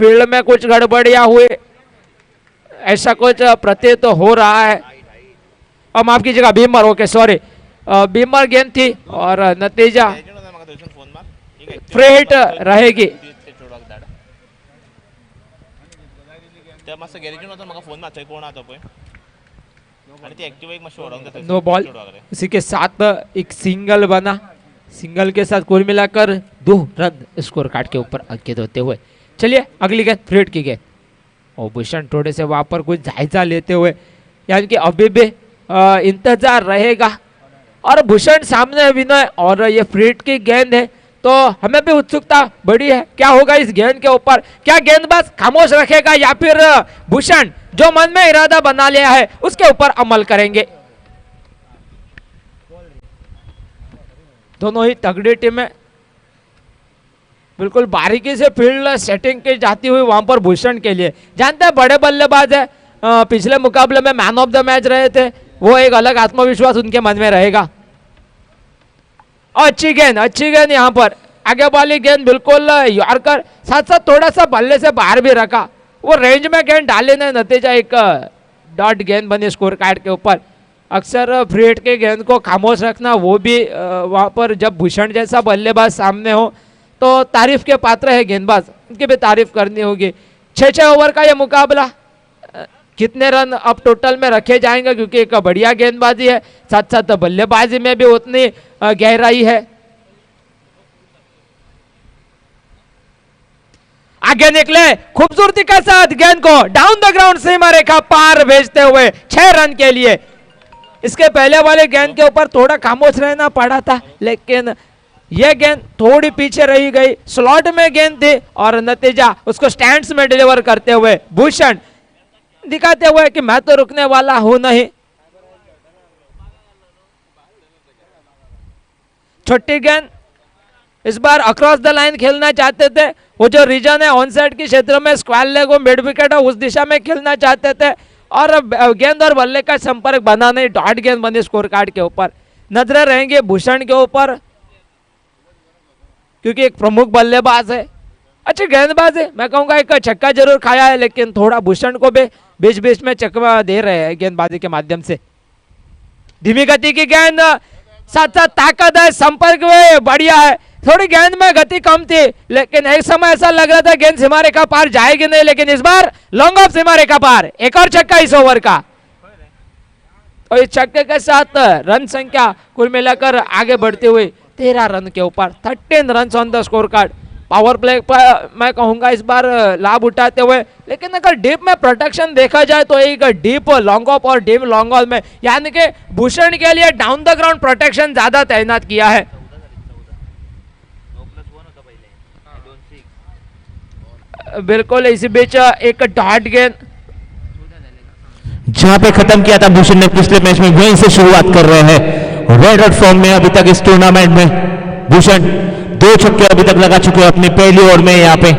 Field में कुछ गड़बड़ियां हुई, ऐसा कुछ प्रतीत तो हो रहा है। और माफ कीजिएगा, बीमर, ओके सॉरी, बीमर गेंद थी और नतीजा फ्री हिट रहेगी। नो बॉल, इसी के साथ एक सिंगल बना। सिंगल के साथ कुल मिलाकर 2 रन स्कोर कार्ड के ऊपर अंकित होते हुए। चलिए अगली गेंद फ्री हिट की गेंद, और भूषण थोड़े से वहां पर कुछ जायजा लेते हुए, यानी कि अभी भी इंतजार रहेगा। और भूषण सामने विनय, और ये फ्री हिट की गेंद है तो हमें भी उत्सुकता बढ़ी है, क्या होगा इस गेंद के ऊपर। क्या गेंदबाज खामोश रखेगा या फिर भूषण जो मन में इरादा बना लिया है उसके ऊपर अमल करेंगे। दोनों ही तगड़ी टीमें बिल्कुल बारीकी से फील्ड सेटिंग की जाती हुई वहां पर भूषण के लिए। जानते हैं बड़े बल्लेबाज है, पिछले मुकाबले में मैन ऑफ द मैच रहे थे, वो एक अलग आत्मविश्वास उनके मन में रहेगा। अच्छी गेंद यहाँ पर, आगे वाली गेंद बिल्कुल यॉर्कर, साथ साथ थोड़ा सा बल्ले से बाहर भी रखा, वो रेंज में गेंद डाले ने, नतीजा एक डॉट गेंद बनी स्कोर कार्ड के ऊपर। अक्सर फ्री हिट के गेंद को खामोश रखना, वो भी वहां पर जब भूषण जैसा बल्लेबाज सामने हो तो तारीफ के पात्र है गेंदबाज, उनकी भी तारीफ करनी होगी। 6 ओवर का ये मुकाबला, कितने रन अब टोटल में रखे जाएंगे, क्योंकि एक बढ़िया गेंदबाजी है, साथ साथ बल्लेबाजी में भी उतनी गहराई है। आगे निकले खूबसूरती के साथ गेंद को डाउन द ग्राउंड सीमा रेखा पार भेजते हुए 6 रन के लिए। इसके पहले वाले गेंद के ऊपर थोड़ा खामोश रहना पड़ा था, लेकिन यह गेंद थोड़ी पीछे रही गई, स्लॉट में गेंद थी और नतीजा उसको स्टैंड्स में डिलीवर करते हुए भूषण दिखाते हुए कि मैं तो रुकने वाला हूं नहीं। छोटी गेंद, इस बार अक्रॉस द लाइन खेलना चाहते थे, वो जो रीजन है ऑन साइड के क्षेत्र में स्क्वायर लेग मिड विकेट है उस दिशा में खेलना चाहते थे, और गेंद और बल्ले का संपर्क बना नहीं, डॉट गेंद बनी स्कोर कार्ड के ऊपर। नजरें रहेंगे भूषण के ऊपर, क्योंकि एक प्रमुख बल्लेबाज है, अच्छी गेंदबाज है। मैं कहूंगा एक छक्का जरूर खाया है, लेकिन थोड़ा भूषण को भी बीच बीच में चकवा दे रहे हैं गेंदबाजी के माध्यम से। धीमी गति की गेंद, साथ साथ ताकत है, संपर्क में बढ़िया है। थोड़ी गेंद में गति कम थी, लेकिन एक समय ऐसा लग रहा था गेंद सीमा रेखा पार जाएगी नहीं, लेकिन इस बार लॉन्ग ऑफ सीमा रेखा पार। एक और छक्का इस ओवर का, और इस छक्के के साथ रन संख्या कुल मिलाकर आगे बढ़ती हुई 13 रन के ऊपर, 13 run on the score card. Power play पर मैं कहूंगा इस बार लाभ उठाते हुए, लेकिन अगर डीप में प्रोटेक्शन देखा जाए तो एक डीप लॉन्ग ऑफ और डीप लॉन्ग ऑफ में, यानी कि भूषण के लिए डाउन द ग्राउंड प्रोटेक्शन ज्यादा तैनात किया है। बिल्कुल इसी बीच एक डॉट गेंद जहां पे खत्म किया था भूषण ने पिछले मैच में, वहीं से शुरुआत कर रहे हैं। रेड हॉट फॉर्म में अभी तक इस टूर्नामेंट में भूषण 2 छक्के अभी तक लगा चुके हैं अपनी पहली ओवर में। यहाँ पे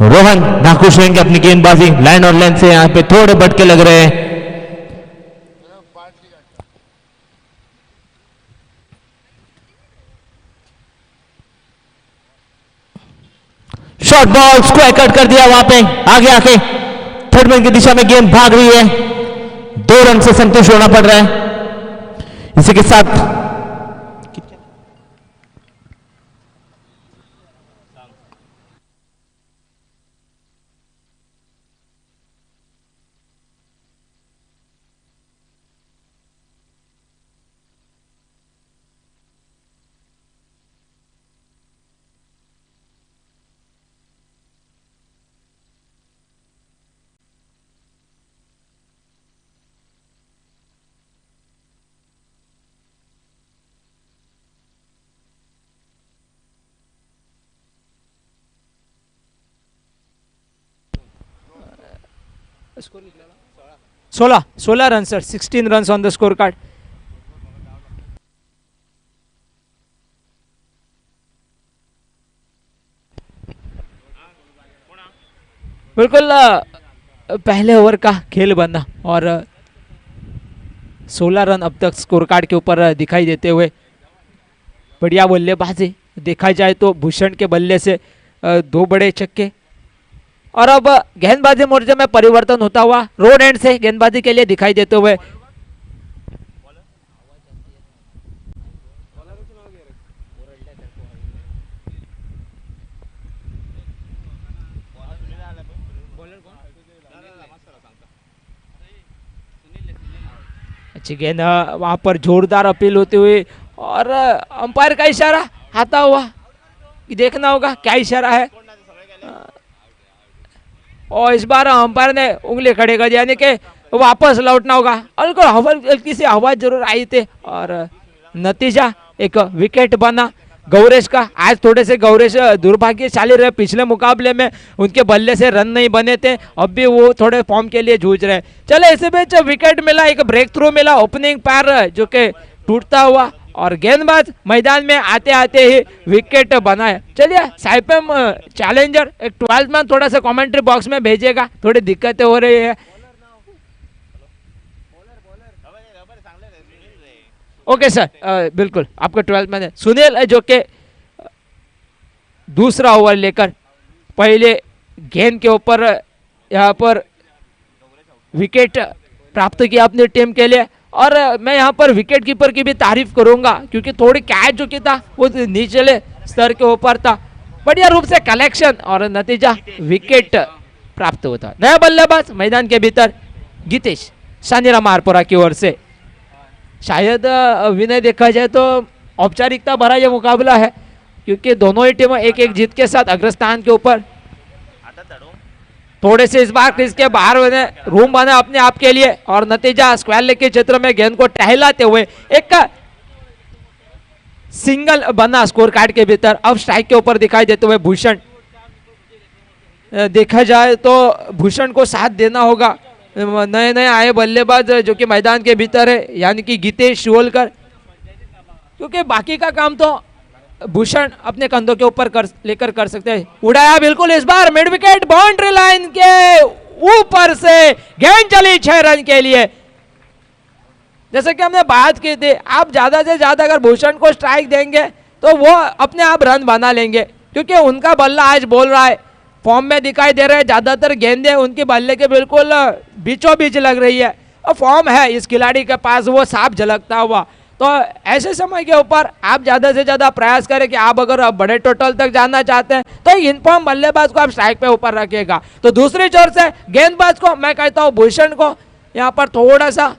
रोहन नाखुश रहेंगे अपनी गेंदबाजी, लाइन और लेंथ से यहाँ पे थोड़े भटके लग रहे हैं। शॉर्ट बॉल स्क्वायर कट कर दिया, वहां पे आगे आके थर्ड मैन की दिशा में गेंद भाग रही है, 2 रन से संतुष्ट होना पड़ रहा है। इसी के साथ score 16 run sir, 16 run on the score card. बिल्कुल पहले ओवर का खेल बना और 16 रन अब तक स्कोर कार्ड के ऊपर दिखाई देते हुए बढ़िया बल्लेबाजी देखा जाए तो भूषण के बल्ले से 2 बड़े छक्के और अब गेंदबाजी मोर्चे में परिवर्तन होता हुआ रोड एंड से गेंदबाजी के लिए दिखाई देते हुए अच्छी गेंद वहां पर जोरदार अपील होती हुई और अंपायर का इशारा आता हुआ देखना होगा क्या इशारा है। और इस बार अंपायर ने उंगली खड़े कर दिया, यानी कि वापस लौटना होगा। हल्की सी आवाज जरूर आई थी और नतीजा एक विकेट बना गौरेश का। आज थोड़े से गौरेश दुर्भाग्यशाली रहे, पिछले मुकाबले में उनके बल्ले से रन नहीं बने थे, अब भी वो थोड़े फॉर्म के लिए जूझ रहे। चले इसी बीच विकेट मिला, एक ब्रेक थ्रू मिला, ओपनिंग पैर जो कि टूटता हुआ और गेंदबाज मैदान में आते आते ही विकेट बनाए। चलिए साइपम चैलेंजर एक 12 मैन थोड़ा सा कमेंट्री बॉक्स में भेजिएगा, थोड़ी दिक्कतें हो रही है। ओके सर, बिल्कुल आपका 12 मैन है सुनील, जो कि दूसरा ओवर लेकर पहले गेंद के ऊपर यहाँ पर विकेट प्राप्त किया अपनी टीम के लिए। और मैं यहाँ पर विकेट कीपर की भी तारीफ करूंगा क्योंकि थोड़ी कैच जो की था वो निचले स्तर के ऊपर था, बढ़िया रूप से कलेक्शन और नतीजा विकेट प्राप्त होता। नया बल्लेबाज मैदान के भीतर गीतेश सानीराम मारपुरा की ओर से। शायद विनय देखा जाए तो औपचारिकता भरा यह मुकाबला है क्योंकि दोनों ही टीमें एक एक जीत के साथ अग्रस्थान के ऊपर। थोड़े से इस बार क्रीज के बाहर रूम बना अपने आप के लिए और नतीजा स्क्वायर लेग के क्षेत्र में गेंद को टहलाते हुए एक सिंगल बना स्कोर कार्ड के भीतर। अब स्ट्राइक के ऊपर दिखाई देते हुए भूषण, देखा जाए तो भूषण को साथ देना होगा नए नए आए बल्लेबाज जो कि मैदान के भीतर है, यानी कि गीतेश शिवोलकर, क्योंकि बाकी का काम तो भूषण अपने कंधों के ऊपर लेकर कर सकते हैं। उड़ाया बिल्कुल इस बार मिड विकेट, बाउंड्री लाइन के ऊपर से गेंद चली 6 रन के लिए। जैसे कि हमने बात की थी, आप ज्यादा से ज्यादा अगर भूषण को स्ट्राइक देंगे तो वो अपने आप रन बना लेंगे क्योंकि उनका बल्ला आज बोल रहा है, फॉर्म में दिखाई दे रहे हैं। ज्यादातर गेंदें उनके बल्ले के बिल्कुल बीचों बीच लग रही है और फॉर्म है इस खिलाड़ी के पास, वो साफ झलकता हुआ। तो ऐसे समय के ऊपर आप ज्यादा से ज्यादा प्रयास करें कि आप अगर बड़े टोटल तक जाना चाहते हैं तो इनफॉर्म बल्लेबाज को आप स्ट्राइक पे ऊपर रखिएगा। तो दूसरी ओर से गेंदबाज को मैं कहता हूं भूषण को यहाँ पर थोड़ा सा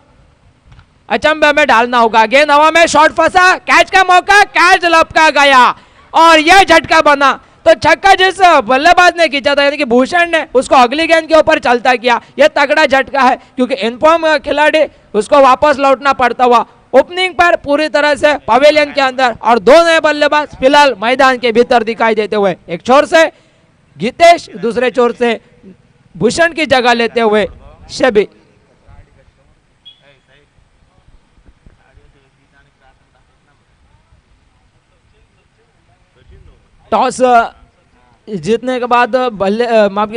अचंभे में डालना होगा। गेंद हवा में, शॉट फंसा, कैच का मौका, कैच लपका गया और यह झटका बना। तो छक्का जिस बल्लेबाज ने खींचा था यानी कि भूषण ने, उसको अगली गेंद के ऊपर चलता किया। यह तगड़ा झटका है क्योंकि इनफॉर्म खिलाड़ी उसको वापस लौटना पड़ता हुआ। ओपनिंग पर पूरी तरह से पवेलियन के अंदर और 2 नए बल्लेबाज फिलहाल मैदान के भीतर दिखाई देते हुए, एक छोर से गीतेश, दूसरे छोर से भूषण की जगह लेते हुए शबी। टॉस जीतने के बाद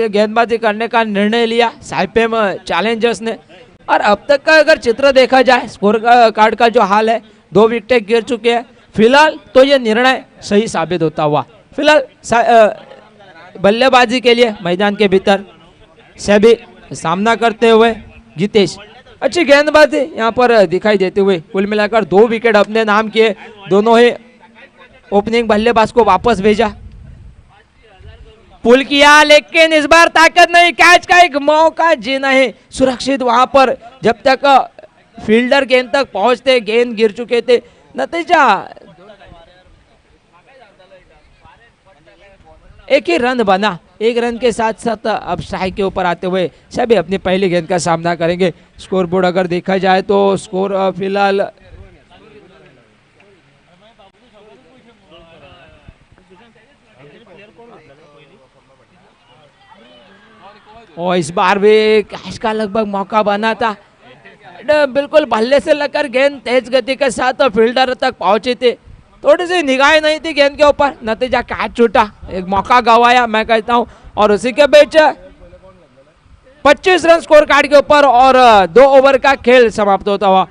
गेंदबाजी करने का निर्णय लिया साइपेम चैलेंजर्स ने। और अब तक का अगर चित्र देखा जाए स्कोर कार्ड का जो हाल है, 2 विकेट गिर चुके हैं फिलहाल, तो ये निर्णय सही साबित होता हुआ। फिलहाल बल्लेबाजी के लिए मैदान के भीतर सभी सामना करते हुए गीतेश, अच्छी गेंदबाजी यहाँ पर दिखाई देते हुए कुल मिलाकर 2 विकेट अपने नाम किए। दोनों ही ओपनिंग बल्लेबाज को वापस भेजा, पुल किया, लेकिन इस बार ताकत नहीं, कैच का एक मौका जी नहीं सुरक्षित वहां पर। जब तक फील्डर गेंद तक पहुंचते गेंद गिर चुके थे। नतीजा एक ही रन बना, 1 रन के साथ साथ अब स्ट्राइक के ऊपर आते हुए सभी अपनी पहली गेंद का सामना करेंगे। स्कोर बोर्ड अगर देखा जाए तो स्कोर फिलहाल और इस बार भी कैच का लगभग मौका बना था, बिल्कुल बल्ले से लगकर गेंद तेज गति के साथ फील्डर तक पहुंची थी, थोड़ी सी निगाह नहीं थी गेंद के ऊपर, नतीजा कैच छूटा, एक मौका गवाया मैं कहता हूं। और उसी के बीच 25 रन स्कोर कार्ड के ऊपर और 2 ओवर का खेल समाप्त होता हुआ।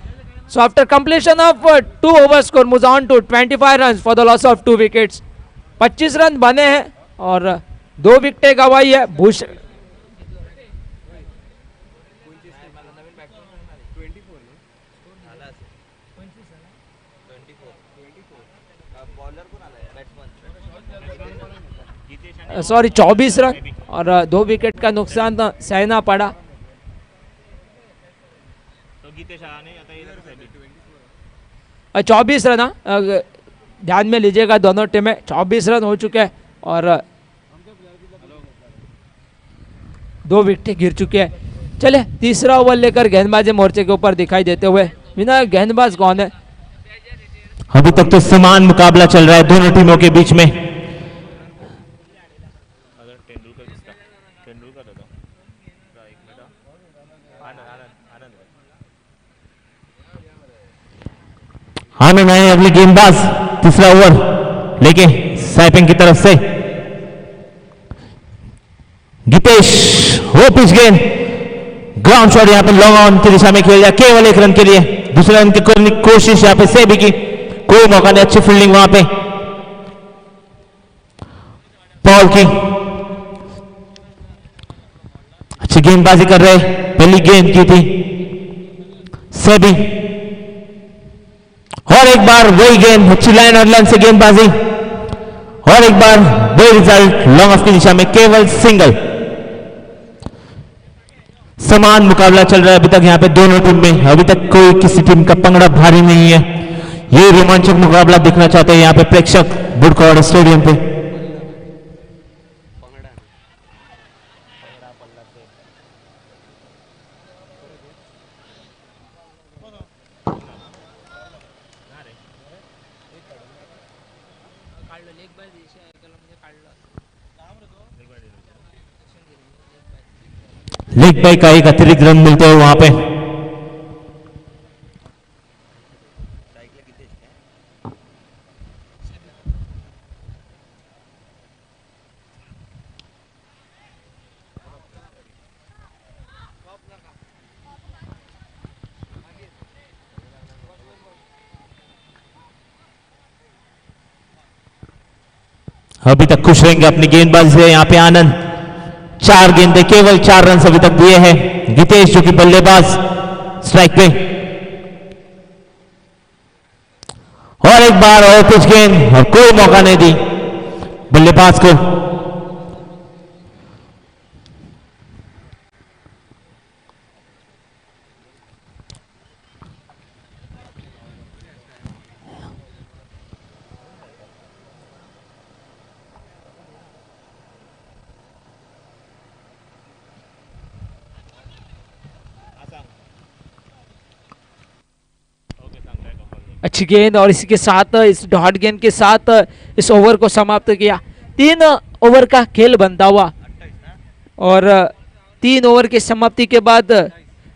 So after completion of 2 over score moves on to 25 run for the loss of 2 wickets. 25 run बने हैं और 2 विकेटें गवाई है सॉरी 24 रन और 2 विकेट का नुकसान सहना पड़ा। तो गीतेश आने आता है इधर से भी 24 रन, ध्यान में लीजिएगा दोनों टीमें 24 रन हो चुके हैं और 2 विकेट गिर चुके हैं। चले तीसरा ओवर लेकर गेंदबाजी मोर्चे के ऊपर दिखाई देते हुए बिना गेंदबाज कौन है? अभी तक तो समान मुकाबला चल रहा है दोनों टीमों के बीच में। आनंद आए अगली गेंदबाज तीसरा ओवर लेके साइपिंग की तरफ से। गीतेश वो पिच गेंद ग्राउंड शॉट यहाँ पे लॉन्ग ऑन की दिशा में खेल जाए केवल 1 रन के लिए। दूसरे रन की करने की कोशिश यहाँ पे सेबी की, कोई मौका नहीं, अच्छी फील्डिंग वहां पे पॉल की, अच्छी गेंदबाजी कर रहे, पहली गेंद की थी सेबी और एक बार वही गेंद, अच्छी लाइन और लेंथ से गेंदबाजी और एक बार वही रिजल्ट लॉन्ग ऑफ की दिशा में केवल सिंगल। समान मुकाबला चल रहा है अभी तक यहाँ पे दोनों टीम में। अभी तक कोई किसी टीम का पंगड़ा भारी नहीं है। ये रोमांचक मुकाबला देखना चाहते हैं यहाँ पे प्रेक्षक बुड़कौड़ स्टेडियम पे। लेग बाय का एक अतिरिक्त रन मिलते हैं वहां पे। अभी तक खुश रहेंगे अपनी गेंदबाजी से यहाँ पे आनंद। 4 गेंदे केवल 4 रन अभी तक दिए हैं। गीतेश जो कि बल्लेबाज स्ट्राइक पे और एक बार और पिच गेंद और कोई मौका नहीं दी बल्लेबाज को। अच्छी गेंद और इसी के साथ इस डॉट गेंद के साथ इस ओवर को समाप्त किया। 3 ओवर का खेल बनता हुआ और 3 ओवर की समाप्ति के बाद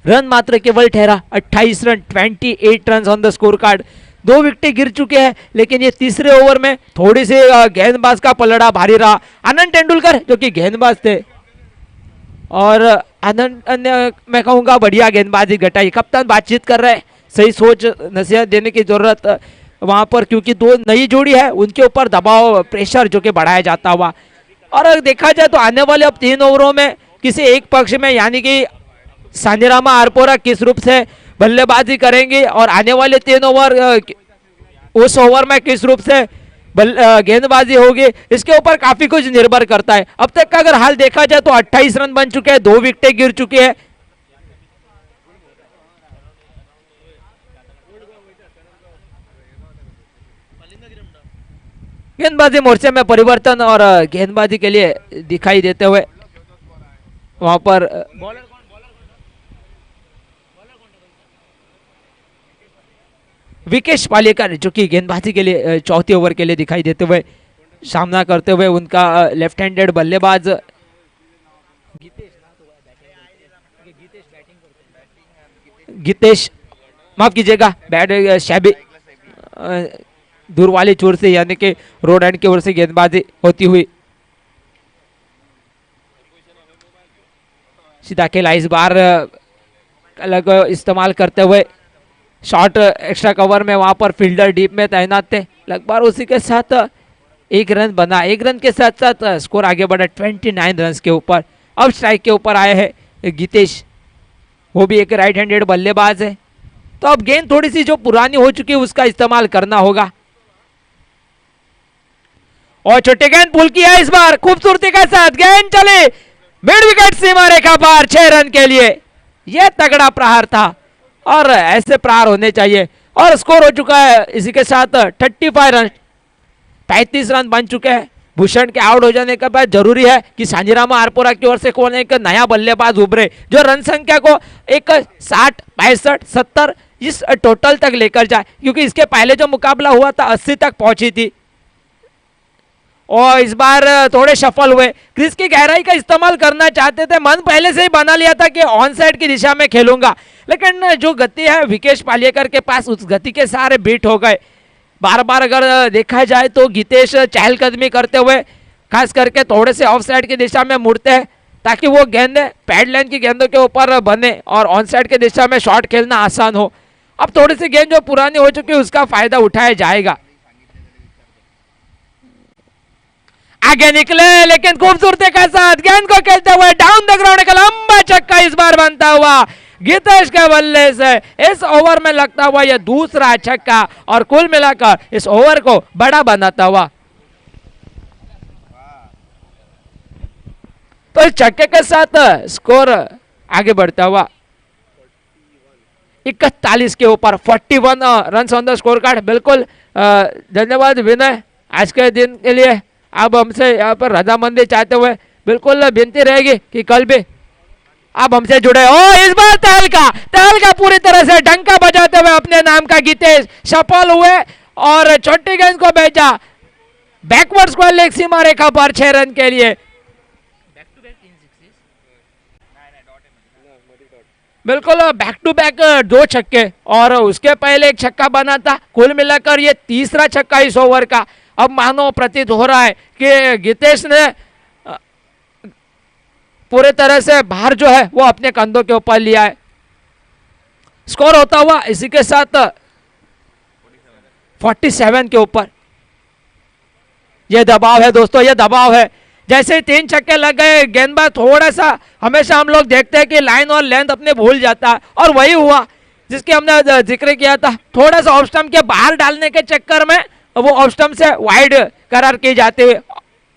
रन मात्र केवल ठहरा 28 run, 28 run on the score card. 2 wicket गिर चुके हैं लेकिन ये तीसरे ओवर में थोड़ी सी गेंदबाज का पलड़ा भारी रहा। आनंद तेंदुलकर जो कि गेंदबाज थे और आनंद मैं कहूँगा बढ़िया गेंदबाजी घटाई। कप्तान बातचीत कर रहे हैं, सही सोच नसीहत देने की जरूरत वहां पर, क्योंकि 2 नई जोड़ी है उनके ऊपर दबाव प्रेशर जो कि बढ़ाया जाता हुआ। और अगर देखा जाए तो आने वाले अब 3 ओवरों में किसी एक पक्ष में यानी कि सानिरामा आरपोरा किस रूप से बल्लेबाजी करेंगे और आने वाले 3 ओवर उस ओवर में किस रूप से गेंदबाजी होगी, इसके ऊपर काफी कुछ निर्भर करता है। अब तक का अगर हाल देखा जाए तो 28 रन बन चुके हैं, 2 विकेट गिर चुके हैं। गेंदबाजी मोर्चे में परिवर्तन और गेंदबाजी के लिए दिखाई देते हुए वहां पर विकेश पालेकर जो कि गेंदबाजी के लिए चौथे ओवर के लिए दिखाई देते हुए सामना करते हुए उनका लेफ्ट हैंडेड बल्लेबाज गीतेश, माफ कीजिएगा, बैट शैबी दूर वाली छोर से यानी कि रोड एंड की ओर से गेंदबाजी होती हुई सीधा खेला। इस बार अलग इस्तेमाल करते हुए शॉर्ट एक्स्ट्रा कवर में वहां पर फील्डर डीप में तैनात थे। लगभग उसी के साथ 1 रन बना। 1 रन के साथ साथ स्कोर आगे बढ़ा 29 रन के ऊपर। अब स्ट्राइक के ऊपर आए हैं गीतेश, वो भी एक राइट हैंडेड बल्लेबाज है। तो अब गेंद थोड़ी सी जो पुरानी हो चुकी है उसका इस्तेमाल करना होगा। और छोटी गेंद पुल किया इस बार खूबसूरती के साथ, गेंद चली मिड विकेट सीमा रेखा पार 6 रन के लिए। यह तगड़ा प्रहार था और ऐसे प्रहार होने चाहिए। और स्कोर हो चुका है इसी के साथ 35 रन, 35 रन बन चुके हैं। भूषण के आउट हो जाने के बाद जरूरी है कि सांजीरामा आरपोरा की ओर से कौन एक नया बल्लेबाज उभरे जो रन संख्या को एक 60, 65, 70 इस टोटल तक लेकर जाए, क्योंकि इसके पहले जो मुकाबला हुआ था 80 तक पहुंची थी और इस बार थोड़े सफल हुए। क्रीज की गहराई का इस्तेमाल करना चाहते थे, मन पहले से ही बना लिया था कि ऑन साइड की दिशा में खेलूंगा, लेकिन जो गति है विकेश पालेकर के पास उस गति के सारे बीट हो गए। बार बार अगर देखा जाए तो गीतेश चहलकदमी करते हुए खास करके थोड़े से ऑफ साइड की दिशा में मुड़ते हैं ताकि वो गेंदें पैड लाइन की गेंदों के ऊपर बने और ऑन साइड की दिशा में शॉट खेलना आसान हो। अब थोड़ी सी गेंद जो पुरानी हो चुकी है उसका फायदा उठाया जाएगा। आगे निकले लेकिन खूबसूरती के साथ गेंद को खेलते हुए डाउन द ग्राउंड का लंबा छक्का इस बार बनता हुआ गीतेश के बल्ले से इस ओवर में लगता हुआ यह दूसरा छक्का और कुल मिलाकर इस ओवर को बड़ा बनाता हुआ। तो इस छक्के के साथ स्कोर आगे बढ़ता हुआ 41 के ऊपर 41 run on the score card. बिल्कुल धन्यवाद विनय आज के दिन के लिए। अब हमसे यहाँ पर रजामंदी चाहते हुए बिल्कुल विनती रहेगी कि कल भी आप हमसे जुड़े। ओ इस बार तहलका पूरी तरह से डंका बजाते हुए अपने नाम का गीतेश सफल हुए और छोटी गेंद को भेजा बैकवर्ड स्क्वायर लेग सीमा रेखा पर 6 रन के लिए। बिल्कुल बैक टू बैक 2 छक्के और उसके पहले एक छक्का बना था। कुल मिलाकर ये तीसरा छक्का इस ओवर का। अब मानो प्रतीत हो रहा है कि गीतेश ने पूरे तरह से भार जो है वो अपने कंधों के ऊपर लिया है। स्कोर होता हुआ इसी के साथ 47 के ऊपर। यह दबाव है दोस्तों, यह दबाव है। जैसे ही 3 छक्के लग गए गेंदबाज थोड़ा सा, हमेशा हम लोग देखते हैं कि लाइन और लेंथ अपने भूल जाता है और वही हुआ जिसके हमने जिक्र किया था। थोड़ा सा ऑफ स्टंप के बाहर डालने के चक्कर में वो ऑफ स्टंप से वाइड करार की जाती है,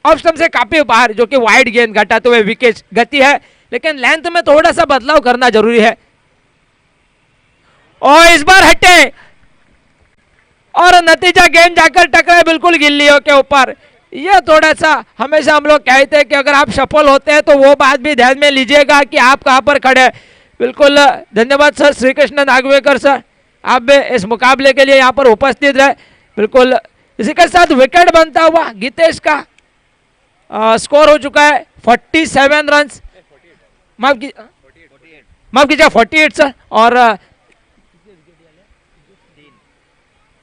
ऑफ स्टंप से काफी बाहर, जो कि वाइड गेंद घटाते हुए विकेट गति है, लेकिन लेंथ में थोड़ा सा बदलाव करना जरूरी है। और इस बार हटे और नतीजा गेंद जाकर टकराए बिल्कुल गिल्लियों के ऊपर। यह थोड़ा सा हमेशा हम लोग कहते हैं कि अगर आप सफल होते हैं तो वो बात भी ध्यान में लीजिएगा कि आप कहां पर खड़े हैं। बिल्कुल धन्यवाद सर, श्री कृष्ण नागवेकर सर, आप भी इस मुकाबले के लिए यहाँ पर उपस्थित रहे। बिल्कुल इसी के साथ विकेट बनता हुआ गीतेश का स्कोर हो चुका है 47 रन, माफ कीजिए 48 सर। और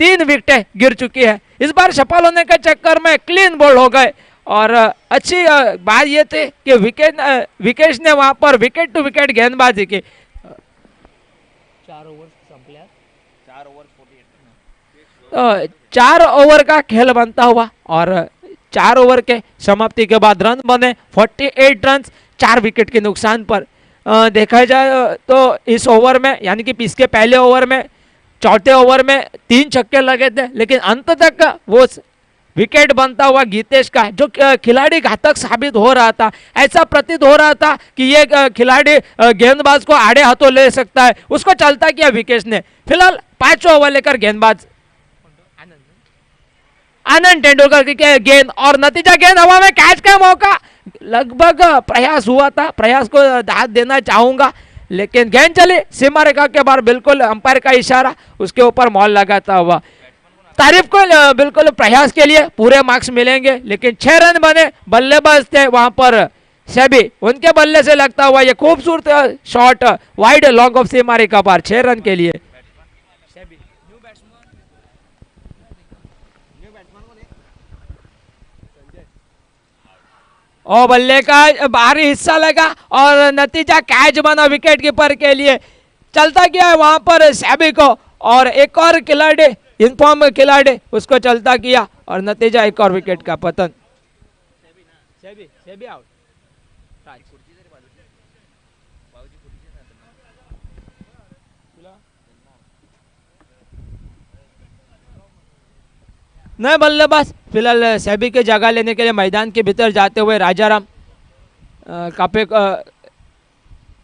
3 विकेटें गिर चुकी है। इस बार सफल होने के चक्कर में क्लीन बोल्ड हो गए और अच्छी बात यह थी कि विकेश ने वहां पर विकेट टू विकेट गेंदबाजी की। 4 ओवर का खेल बनता हुआ और 4 ओवर के समाप्ति के बाद रन बने 48 रन 4 विकेट के नुकसान पर। देखा जाए तो इस ओवर में यानी कि इसके पहले ओवर में चौथे ओवर में 3 छक्के लगे थे, लेकिन अंत तक वो विकेट बनता हुआ गीतेश का जो खिलाड़ी घातक साबित हो रहा था। ऐसा प्रतीत हो रहा था कि ये खिलाड़ी गेंदबाज को आड़े हाथों ले सकता है, उसको चलता किया विकेश ने। फिलहाल 5 ओवर लेकर गेंदबाज आनंद तेंदुलकर की गेंद और नतीजा गेंद हवा में कैच का मौका। लगभग प्रयास हुआ था, प्रयास को दाद देना चाहूंगा, लेकिन गेंद चली सीमा रेखा के बाहर। बिल्कुल अंपायर का इशारा, उसके ऊपर मॉल लगाता हुआ। तारीफ को बिल्कुल प्रयास के लिए पूरे मार्क्स मिलेंगे, लेकिन 6 रन बने। बल्लेबाज थे वहां पर सेबी, उनके बल्ले से लगता हुआ ये खूबसूरत शॉट वाइड लॉन्ग ऑफ सीमा रेखा पार 6 रन के लिए। और बल्ले का बाहरी हिस्सा लगा और नतीजा कैच बना विकेट कीपर के लिए। चलता किया है वहां पर सैबी को और एक और खिलाड़ी इनफॉर्म खिलाड़ी उसको चलता किया और नतीजा एक और विकेट का पतन। सेबी आउट। नए बल्लेबाज फिलहाल सैबी की जगह लेने के लिए मैदान के भीतर जाते हुए राजाराम। काफी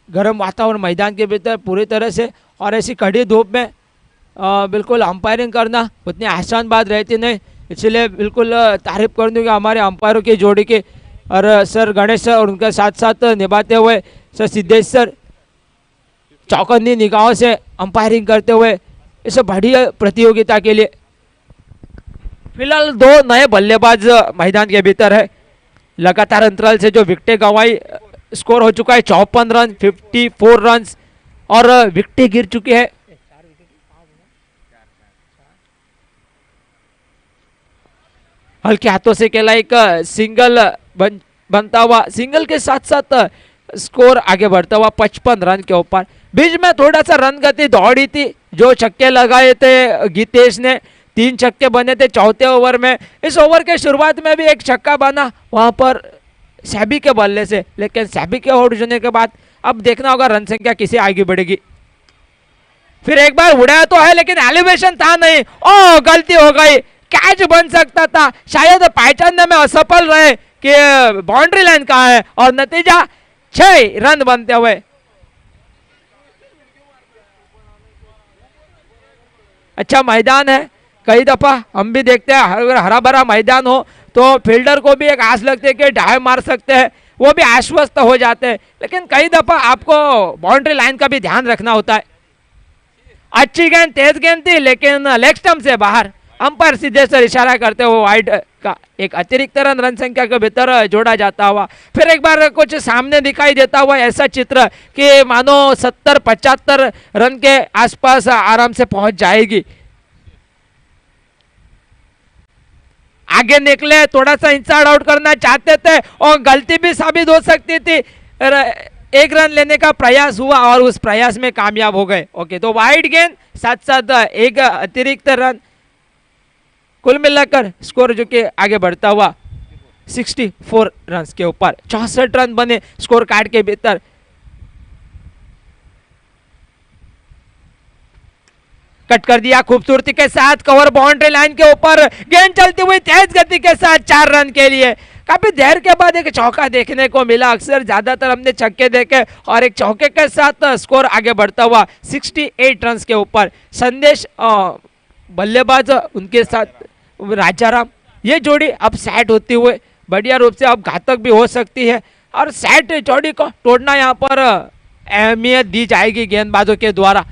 गर्म वातावरण मैदान के भीतर पूरी तरह से, और ऐसी कड़ी धूप में बिल्कुल अंपायरिंग करना उतनी आसान बात रहती नहीं, इसलिए बिल्कुल तारीफ कर दूंगा हमारे अंपायरों की जोड़ी की, और सर गणेश सर और उनके साथ साथ निभाते हुए सर सिद्धेश सर चौकन्नी निगाहों से अंपायरिंग करते हुए इस बढ़िया प्रतियोगिता के लिए। फिलहाल दो नए बल्लेबाज मैदान के भीतर है। लगातार अंतराल से जो विकेटें गंवाई, स्कोर हो चुका है 54 रन, 54 रन, और विकेटें गिर चुकी है। हल्के हाथों से खेला एक सिंगल बनता हुआ, सिंगल के साथ साथ स्कोर आगे बढ़ता हुआ 55 रन के ऊपर। बीच में थोड़ा सा रन गति दौड़ी थी, जो छक्के लगाए थे गीतेश ने, 3 छक्के बने थे चौथे ओवर में। इस ओवर के शुरुआत में भी एक छक्का बना वहां पर सैबी के बल्ले से, लेकिन सैबी के आउट होने के बाद अब देखना होगा रन संख्या किसे आगे बढ़ेगी। फिर एक बार उड़ाया तो है लेकिन एलिवेशन था नहीं, ओ गलती हो गई, कैच बन सकता था, शायद पहचानने में असफल रहे कि बाउंड्री लाइन कहाँ है, और नतीजा 6 रन बनते हुए। अच्छा मैदान है, कई दफा हम भी देखते हैं अगर हरा भरा मैदान हो तो फील्डर को भी एक आस लगती है कि ढाई मार सकते हैं, वो भी आश्वस्त हो जाते हैं, लेकिन कई दफा आपको बाउंड्री लाइन का भी ध्यान रखना होता है। अच्छी गेंद, तेज गेंद थी, लेकिन लेग स्टंप से बाहर। अंपायर सीधे से इशारा करते हुए वाइड का एक अतिरिक्त रन संख्या के भीतर जोड़ा जाता हुआ। फिर एक बार कुछ सामने दिखाई देता हुआ ऐसा चित्र कि मानो 70-75 रन के आसपास आराम से पहुंच जाएगी। आगे निकले, थोड़ा सा इनसाइड आउट करना चाहते थे और गलती भी साबित हो सकती थी। 1 रन लेने का प्रयास हुआ और उस प्रयास में कामयाब हो गए। ओके, तो वाइड गेंद साथ साथ एक अतिरिक्त रन, कुल मिलाकर स्कोर जो कि आगे बढ़ता हुआ 64 रन के ऊपर। 64 रन बने स्कोर कार्ड के भीतर। कट कर दिया खूबसूरती के साथ, कवर बाउंड्री लाइन के ऊपर, गेंद चलती हुई तेज गति के साथ 4 रन के लिए। काफी देर के बाद एक चौका देखने को मिला। अक्सर ज्यादातर हमने छक्के देखे और एक चौके के साथ स्कोर आगे बढ़ता हुआ 68 रन के ऊपर। संदेश बल्लेबाज उनके साथ राजाराम, ये जोड़ी अब सेट होती हुए बढ़िया रूप से अब घातक भी हो सकती है, और सेट जोड़ी को तोड़ना यहाँ पर अहमियत दी जाएगी गेंदबाजों के द्वारा।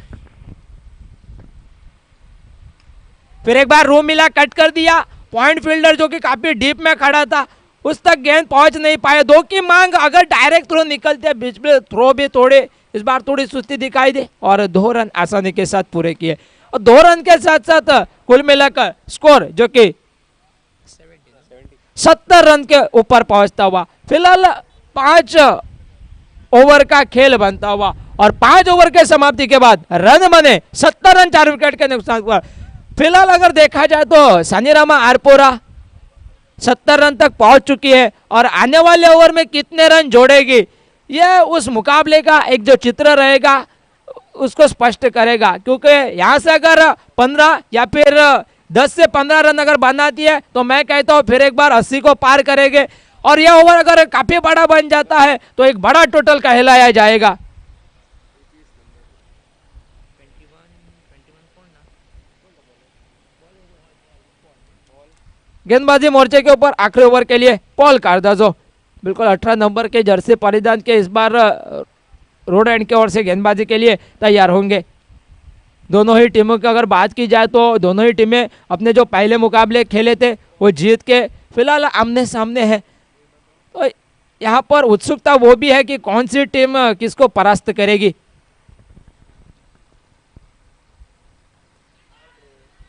फिर एक बार रूम मिला, कट कर दिया। पॉइंट फील्डर जो कि काफी डीप में खड़ा था उस तक गेंद पहुंच नहीं पाए। 2 की मांग, अगर डायरेक्ट थ्रो निकलते बीच में थ्रो भी तोड़े, इस बार थोड़ी सुस्ती दिखाई दे और 2 रन आसानी के साथ पूरे किए। और 2 रन के साथ साथ कुल मिलाकर स्कोर जो कि 70 रन के ऊपर पहुंचता हुआ। फिलहाल 5 ओवर का खेल बनता हुआ और 5 ओवर के समाप्ति के बाद रन बने 70 रन 4 विकेट के नुकसान पर। फिलहाल अगर देखा जाए तो सानीरामा आरपोरा 70 रन तक पहुंच चुकी है और आने वाले ओवर में कितने रन जोड़ेगी, यह उस मुकाबले का एक जो चित्र रहेगा उसको स्पष्ट करेगा। क्योंकि यहां से अगर 15 या फिर 10 से 15 रन अगर बनाती है तो मैं कहता हूं फिर एक बार 80 को पार करेंगे, और यह ओवर अगर काफी बड़ा बन जाता है तो एक बड़ा टोटल कहलाया जाएगा। गेंदबाजी मोर्चे के ऊपर आखिरी ओवर के लिए पॉल कार्दाजो बिल्कुल 18 नंबर के जर्सी परिधान के इस बार रोड एंड की ओर से गेंदबाजी के लिए तैयार होंगे। दोनों ही टीमों की अगर बात की जाए तो दोनों ही टीमें अपने जो पहले मुकाबले खेले थे वो जीत के फिलहाल आमने सामने है। तो यहाँ पर उत्सुकता वो भी है कि कौन सी टीम किसको परास्त करेगी।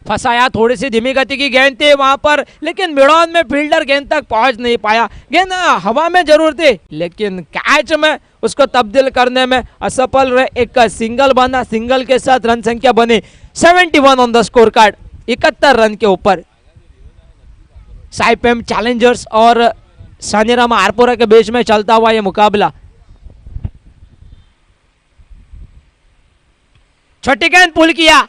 फंसाया, थोड़ी सी धीमी गति की गेंद थी वहां पर, लेकिन मिडॉन में फील्डर गेंद तक पहुंच नहीं पाया। गेंद हवा में जरूर थी लेकिन कैच में उसको तब्दील करने में असफल रहे। एक सिंगल बना, सिंगल के साथ रन संख्या बनी 71 on the score card, 71 run के ऊपर। साइपेम चैलेंजर्स और सानीरामा आरपोरा के बीच में चलता हुआ यह मुकाबला। छोटी गेंद पुल किया,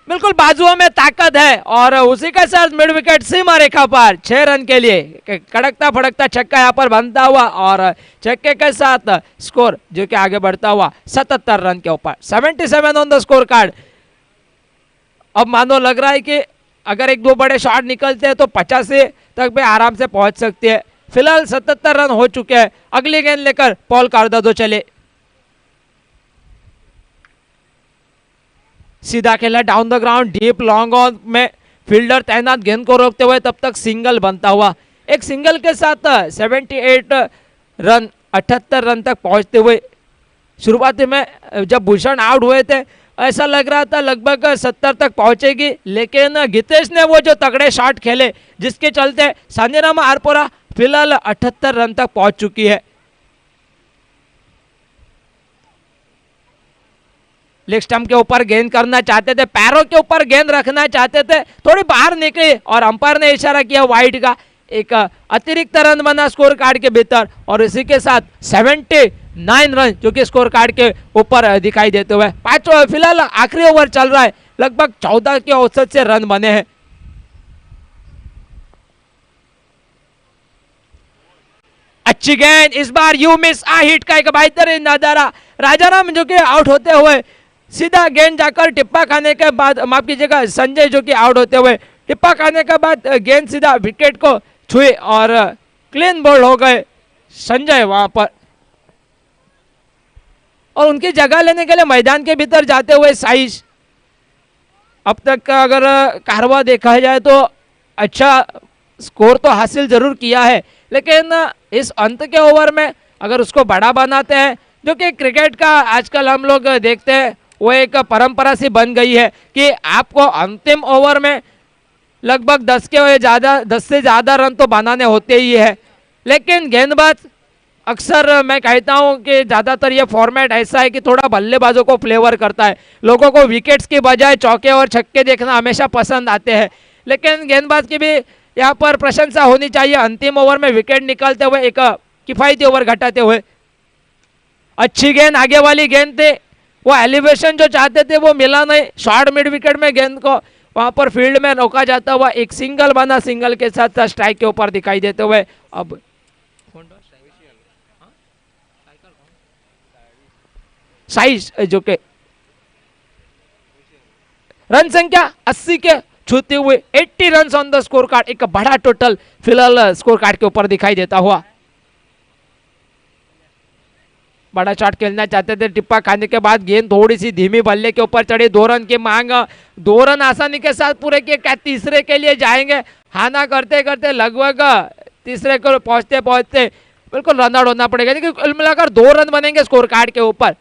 बिल्कुल बाजुओं में ताकत है और उसी के साथ मिड विकेट सीमा रेखा पर 6 रन के लिए कड़कता फड़कता छक्का यहाँ पर बनता हुआ और छक्के के साथ स्कोर जो कि आगे बढ़ता हुआ 77 रन के ऊपर 77 ऑन द स्कोर कार्ड। अब मानो लग रहा है कि अगर एक दो बड़े शॉट निकलते हैं तो 85 तक भी आराम से पहुंच सकती है। फिलहाल 77 रन हो चुके हैं। अगली गेंद लेकर पॉल कार्दादो चले। सीधा खेला down the ground deep long on में फील्डर तैनात गेंद को रोकते हुए तब तक सिंगल बनता हुआ। एक सिंगल के साथ 78 रन 78 रन तक पहुंचते हुए शुरुआती में जब भूषण आउट हुए थे ऐसा लग रहा था लगभग 70 तक पहुंचेगी, लेकिन गितेश ने वो जो तगड़े शॉट खेले जिसके चलते सांजीरामा आरपोरा फिलहाल 78 रन तक पहुंच चुकी है। लेग स्टंप के ऊपर गेंद करना चाहते थे, पैरों के ऊपर गेंद रखना चाहते थे, थोड़ी बाहर निकली और अंपायर ने इशारा किया वाइड का। एक अतिरिक्त रन बना स्कोर कार्ड के भीतर और इसी के साथ 79 रन जो कि स्कोर कार्ड के ऊपर दिखाई देते हुए पांचों फिलहाल आखिरी ओवर चल रहा है, लगभग 14 के औसत से रन बने हैं। अच्छी गेंद, इस बार यू मिस आ हिट का एक बेहतरीन नजारा। राजाराम जो कि आउट होते हुए सीधा गेंद जाकर टिप्पा खाने के बाद, माफ कीजिएगा संजय जो कि आउट होते हुए टिप्पा खाने के बाद गेंद सीधा विकेट को छुई और क्लीन बोल्ड हो गए संजय वहां पर। और उनकी जगह लेने के लिए मैदान के भीतर जाते हुए साइज। अब तक का अगर कारवा देखा जाए तो अच्छा स्कोर तो हासिल जरूर किया है, लेकिन इस अंत के ओवर में अगर उसको बड़ा बनाते हैं, जो कि क्रिकेट का आजकल हम लोग देखते हैं वो एक परंपरा सी बन गई है कि आपको अंतिम ओवर में लगभग 10 से ज़्यादा रन तो बनाने होते ही है। लेकिन गेंदबाज अक्सर मैं कहता हूं कि ज़्यादातर ये फॉर्मेट ऐसा है कि थोड़ा बल्लेबाजों को फ्लेवर करता है। लोगों को विकेट्स की बजाय चौके और छक्के देखना हमेशा पसंद आते हैं, लेकिन गेंदबाज की भी यहाँ पर प्रशंसा होनी चाहिए। अंतिम ओवर में विकेट निकालते हुए एक किफायती ओवर घटाते हुए अच्छी गेंद, आगे वाली गेंद थी, वो एलिवेशन जो चाहते थे वो मिला नहीं। शॉर्ट मिड विकेट में गेंद को वहां पर फील्ड में रोका जाता हुआ एक सिंगल बना, सिंगल के साथ साथ स्ट्राइक के ऊपर दिखाई देते हुए अब साइज जो के रन संख्या 80 के छूते हुए 80 run on the score card, एक बड़ा टोटल फिलहाल स्कोर कार्ड के ऊपर दिखाई देता हुआ। बड़ा शॉट खेलना चाहते थे, टिप्पा खाने के बाद गेंद थोड़ी सी धीमी बल्ले के ऊपर चढ़ी, 2 रन की मांग, 2 रन आसानी के साथ पूरे किए। क्या तीसरे के लिए जाएंगे? हाना करते करते लगभग तीसरे को पहुंचते पहुंचते बिल्कुल रन आउट होना पड़ेगा, क्योंकि कुल मिलाकर 2 रन बनेंगे स्कोर कार्ड के ऊपर।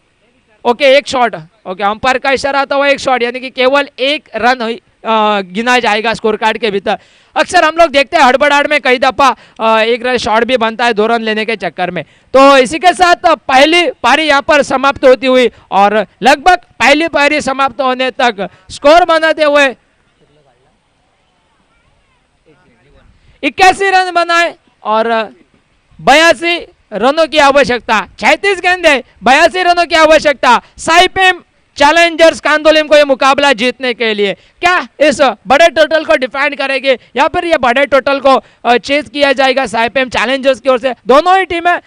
ओके, एक शॉट, ओके अंपायर का इशारा था वो एक शॉट, यानी कि केवल 1 रन गिना जाएगा स्कोर कार्ड के भीतर। अक्सर हम लोग देखते हैं हड़बड़ाहट में कई दफा एक रन शॉट भी बनता है 2 रन लेने के चक्कर में। तो इसी के साथ पहली पारी यहाँ पर समाप्त होती हुई और लगभग पहली पारी समाप्त होने तक स्कोर बनाते हुए 81 रन बनाए और 82 रनों की आवश्यकता। 36 गेंदे 82 रनों की आवश्यकता साइपेम चैलेंजर्स कांदोलिम को ये मुकाबला जीतने के लिए। क्या इस बड़े टोटल को डिफाइन करेगी या फिर ये बड़े टोटल को चेज किया जाएगा साइपेम चैलेंजर्स की ओर से? दोनों ही टीमें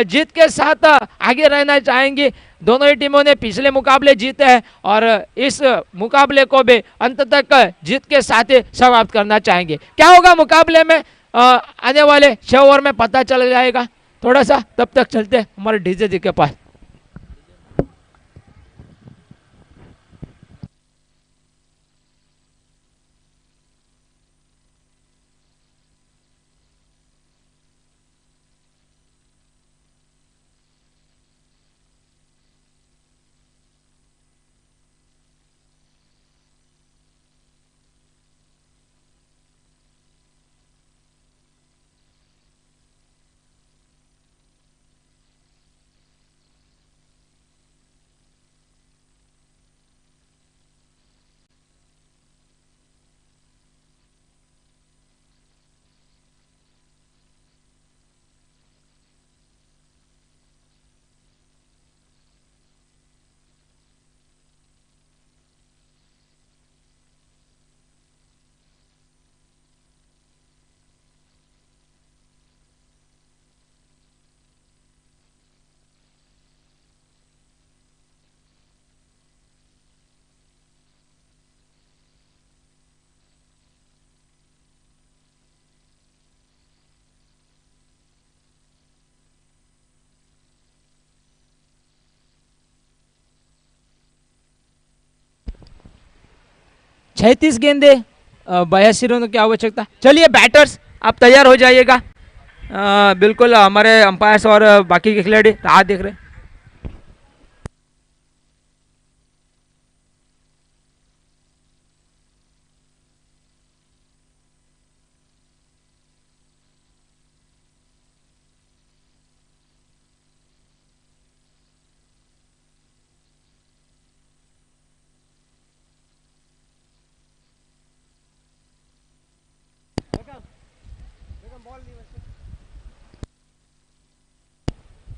जीत के साथ आगे रहना चाहेंगी। दोनों ही टीमों ने पिछले मुकाबले जीते हैं और इस मुकाबले को भी अंत तक जीत के साथ ही समाप्त करना चाहेंगे। क्या होगा मुकाबले में आने वाले 6 ओवर में पता चल जाएगा थोड़ा सा। तब तक चलते हमारे डीजे जी के पास। 36 गेंदे 82 रनों की आवश्यकता। चलिए बैटर्स आप तैयार हो जाइएगा। बिल्कुल हमारे अंपायर्स और बाकी के खिलाड़ी राह देख रहे हैं।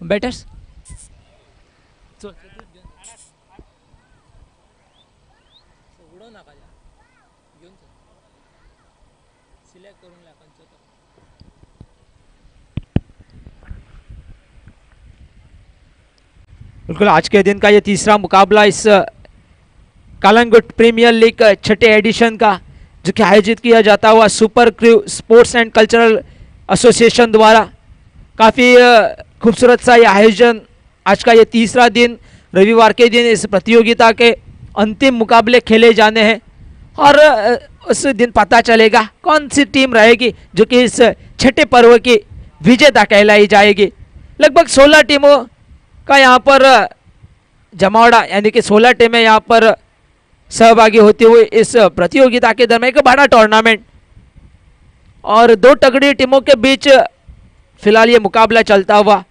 बैटर्स बिल्कुल आज के दिन का ये तीसरा मुकाबला इस कालंगुट प्रीमियर लीग छठे एडिशन का, जो कि आयोजित किया जाता हुआ super crew sports and cultural association द्वारा। काफ़ी खूबसूरत सा ये आयोजन। आज का ये तीसरा दिन, रविवार के दिन इस प्रतियोगिता के अंतिम मुकाबले खेले जाने हैं और उस दिन पता चलेगा कौन सी टीम रहेगी जो कि इस छठे पर्व की विजेता कहलाई जाएगी। लगभग 16 टीमों का यहाँ पर जमावड़ा, यानी कि 16 टीमें यहाँ पर सहभागी होती हुई इस प्रतियोगिता के दरमियान एक बड़ा टूर्नामेंट, और दो तगड़ी टीमों के बीच फिलहाल ये मुकाबला चलता हुआ।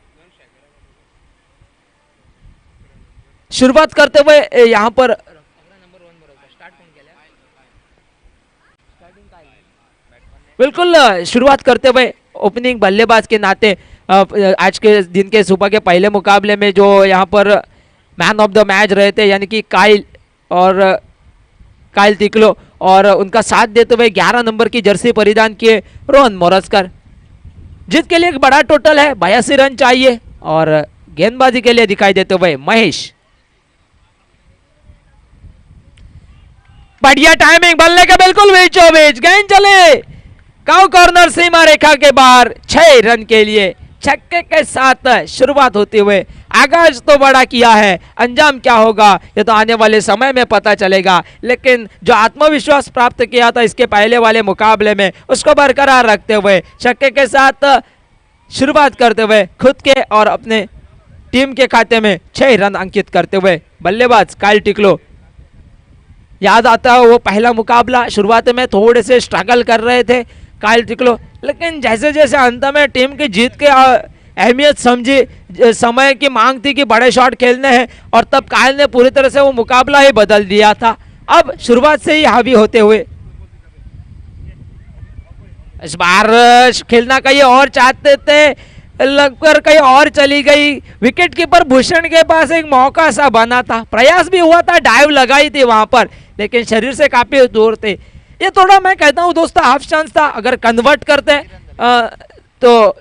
शुरुआत करते हुए यहाँ पर बिल्कुल शुरुआत करते हुए ओपनिंग बल्लेबाज के नाते आज के दिन के सुबह के पहले मुकाबले में जो यहाँ पर मैन ऑफ द मैच रहे थे, यानी कि काइल तिकलो, और उनका साथ देते हुए 11 नंबर की जर्सी परिधान किए रोहन मोरस्कर। जीत के लिए एक बड़ा टोटल है, 82 रन चाहिए, और गेंदबाजी के लिए दिखाई देते हुए महेश। बढ़िया टाइमिंग, बल्ले के बिल्कुल बीचों बीच गेंद चले काउ कॉर्नर सीमा रेखा के बाहर, 6 रन के लिए छक्के के साथ शुरुआत होते हुए। आगाज तो बड़ा किया है, अंजाम क्या होगा ये तो आने वाले समय में पता चलेगा, लेकिन जो आत्मविश्वास प्राप्त किया था इसके पहले वाले मुकाबले में उसको बरकरार रखते हुए छक्के के साथ शुरुआत करते हुए खुद के और अपने टीम के खाते में 6 रन अंकित करते हुए बल्लेबाज काइल टिकलो। याद आता है वो पहला मुकाबला, शुरुआत में थोड़े से स्ट्रगल कर रहे थे काइल टिकलो, लेकिन जैसे जैसे अंत में टीम की जीत के अहमियत समझी, समय की मांग थी कि बड़े शॉट खेलने हैं, और तब काइल ने पूरी तरह से वो मुकाबला ही बदल दिया था। अब शुरुआत से ही हावी होते हुए इस बार खेलना कहीं और चाहते थे, लगकर कहीं और चली गई। विकेट कीपर भूषण के पास एक मौका सा बना था, प्रयास भी हुआ था, डाइव लगाई थी वहां पर, लेकिन शरीर से काफी दूर थे। ये थोड़ा मैं कहता हूं दोस्तों हाफ चांस था, अगर कन्वर्ट करते तो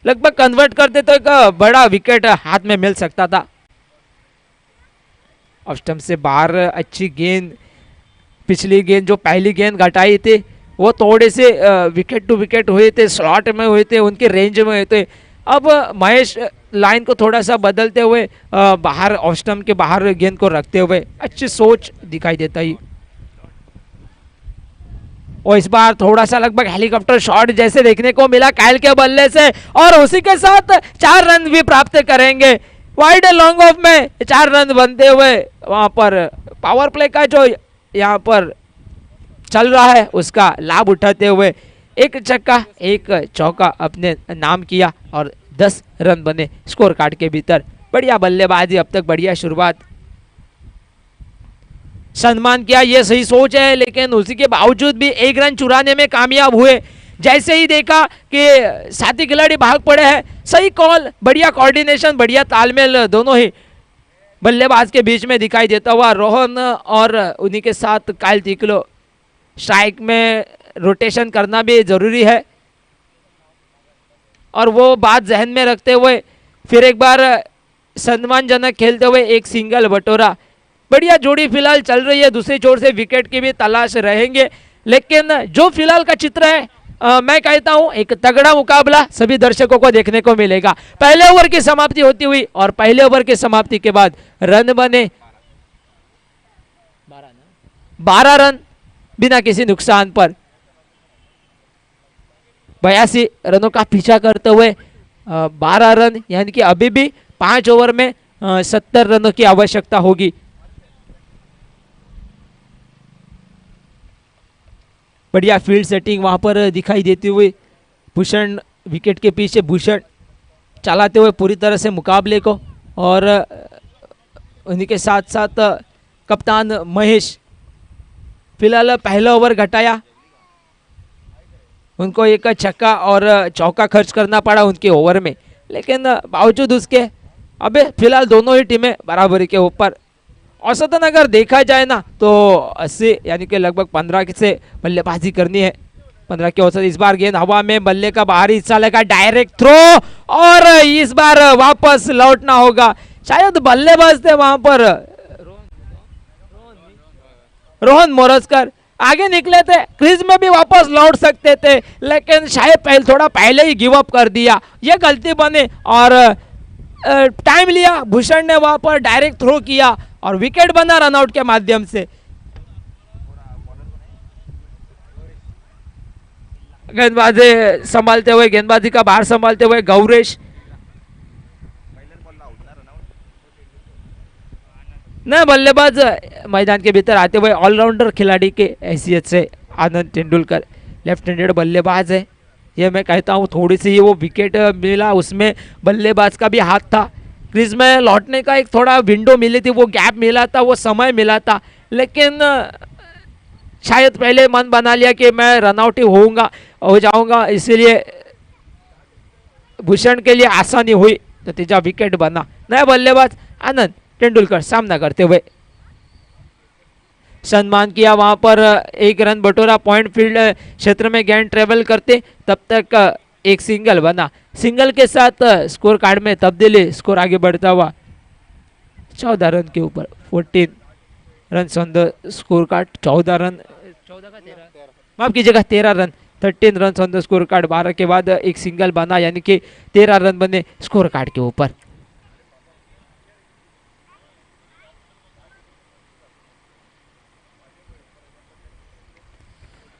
लगभग कन्वर्ट करते तो एक बड़ा विकेट हाथ में मिल सकता था। ऑफ स्टंप से बाहर अच्छी गेंद, पिछली गेंद जो पहली गेंद घटाई थी वो थोड़े से विकेट टू विकेट हुए थे, स्लॉट में हुए थे, उनके रेंज में हुए थे। अब महेश लाइन को थोड़ा सा बदलते हुए बाहर ऑफ स्टंप के बाहर गेंद को रखते हुए अच्छी सोच दिखाई देता ही। और इस बार थोड़ा सा लगभग हेलीकॉप्टर शॉट जैसे देखने को मिला काइल के बल्ले से, और उसी के साथ 4 रन भी प्राप्त करेंगे। वाइड लॉन्ग ऑफ में 4 रन बनते हुए वहां पर पावर प्ले का जो यहाँ पर चल रहा है उसका लाभ उठाते हुए एक छक्का एक चौका अपने नाम किया और 10 रन बने स्कोर कार्ड के भीतर। बढ़िया बल्लेबाजी, अब तक बढ़िया शुरुआत, सम्मान किया, ये सही सोच है, लेकिन उसी के बावजूद भी 1 रन चुराने में कामयाब हुए। जैसे ही देखा कि साथी खिलाड़ी भाग पड़े हैं, सही कॉल, बढ़िया कोऑर्डिनेशन, बढ़िया तालमेल दोनों ही बल्लेबाज के बीच में दिखाई देता हुआ। रोहन और उन्हीं के साथ काइल तिकलो, स्ट्राइक में रोटेशन करना भी जरूरी है, और वो बात जहन में रखते हुए फिर एक बार सम्मानजनक खेलते हुए एक सिंगल बटोरा। बढ़िया जोड़ी फिलहाल चल रही है, दूसरी छोर से विकेट की भी तलाश रहेंगे, लेकिन जो फिलहाल का चित्र है मैं कहता हूं एक तगड़ा मुकाबला सभी दर्शकों को देखने को मिलेगा। पहले ओवर की समाप्ति होती हुई और पहले ओवर की समाप्ति के बाद रन बने 12 रन बिना किसी नुकसान पर। 82 रनों का पीछा करते हुए 12 रन, यानी कि अभी भी 5 ओवर में 70 रनों की आवश्यकता होगी। बढ़िया फील्ड सेटिंग वहां पर दिखाई देती हुई। भूषण विकेट के पीछे, भूषण चलाते हुए पूरी तरह से मुकाबले को, और उन्हीं के साथ साथ कप्तान महेश फिलहाल पहला ओवर घटाया। उनको एक छक्का और चौका खर्च करना पड़ा उनके ओवर में, लेकिन बावजूद उसके अबे फिलहाल दोनों ही टीमें बराबरी के ऊपर। औसतन अगर देखा जाए ना तो 80 यानी कि लगभग 15 से बल्लेबाजी करनी है। 15 के औसत। इस बार गेंद हवा में, बल्ले का बाहरी हिस्सा लगा, डायरेक्ट थ्रो, और इस बार वापस लौटना होगा। शायद बल्लेबाज थे वहां पर रोहन मोरजकर, आगे निकले थे, क्रीज में भी वापस लौट सकते थे, लेकिन शायद थोड़ा पहले ही गिव अप कर दिया। ये गलती बनी और टाइम लिया। भूषण ने वहां पर डायरेक्ट थ्रो किया और विकेट बना रनआउट के माध्यम से। गेंदबाजी संभालते हुए, गेंदबाजी का बाहर संभालते हुए गौरेश, न बल्लेबाज मैदान के भीतर आते हुए ऑलराउंडर खिलाड़ी के हैसियत से आनंद तेंदुलकर लेफ्ट हैंडेड बल्लेबाज है। ये मैं कहता हूँ थोड़ी सी वो विकेट मिला, उसमें बल्लेबाज का भी हाथ था। क्रीज में लौटने का एक थोड़ा विंडो मिली थी, वो गैप मिला था, वो समय मिला था, लेकिन शायद पहले मन बना लिया कि मैं रनआउट ही हो जाऊंगा, इसीलिए भूषण के लिए आसानी हुई, नतीजा विकेट बना। नया बल्लेबाज आनंद तेंदुलकर सामना करते हुए सम्मान किया वहां पर। 1 रन बटोरा पॉइंट फील्ड क्षेत्र में गेंद ट्रेवल करते, तब तक एक सिंगल बना। सिंगल के साथ स्कोर कार्ड में तब्दीली, स्कोर आगे बढ़ता हुआ 14 रन के ऊपर। 14 run on the score card. 14 run, 14 का 13, माफ कीजिएगा 13 run, 13 run on the score card. 12 के बाद एक सिंगल बना, यानी कि 13 रन बने स्कोर कार्ड के ऊपर।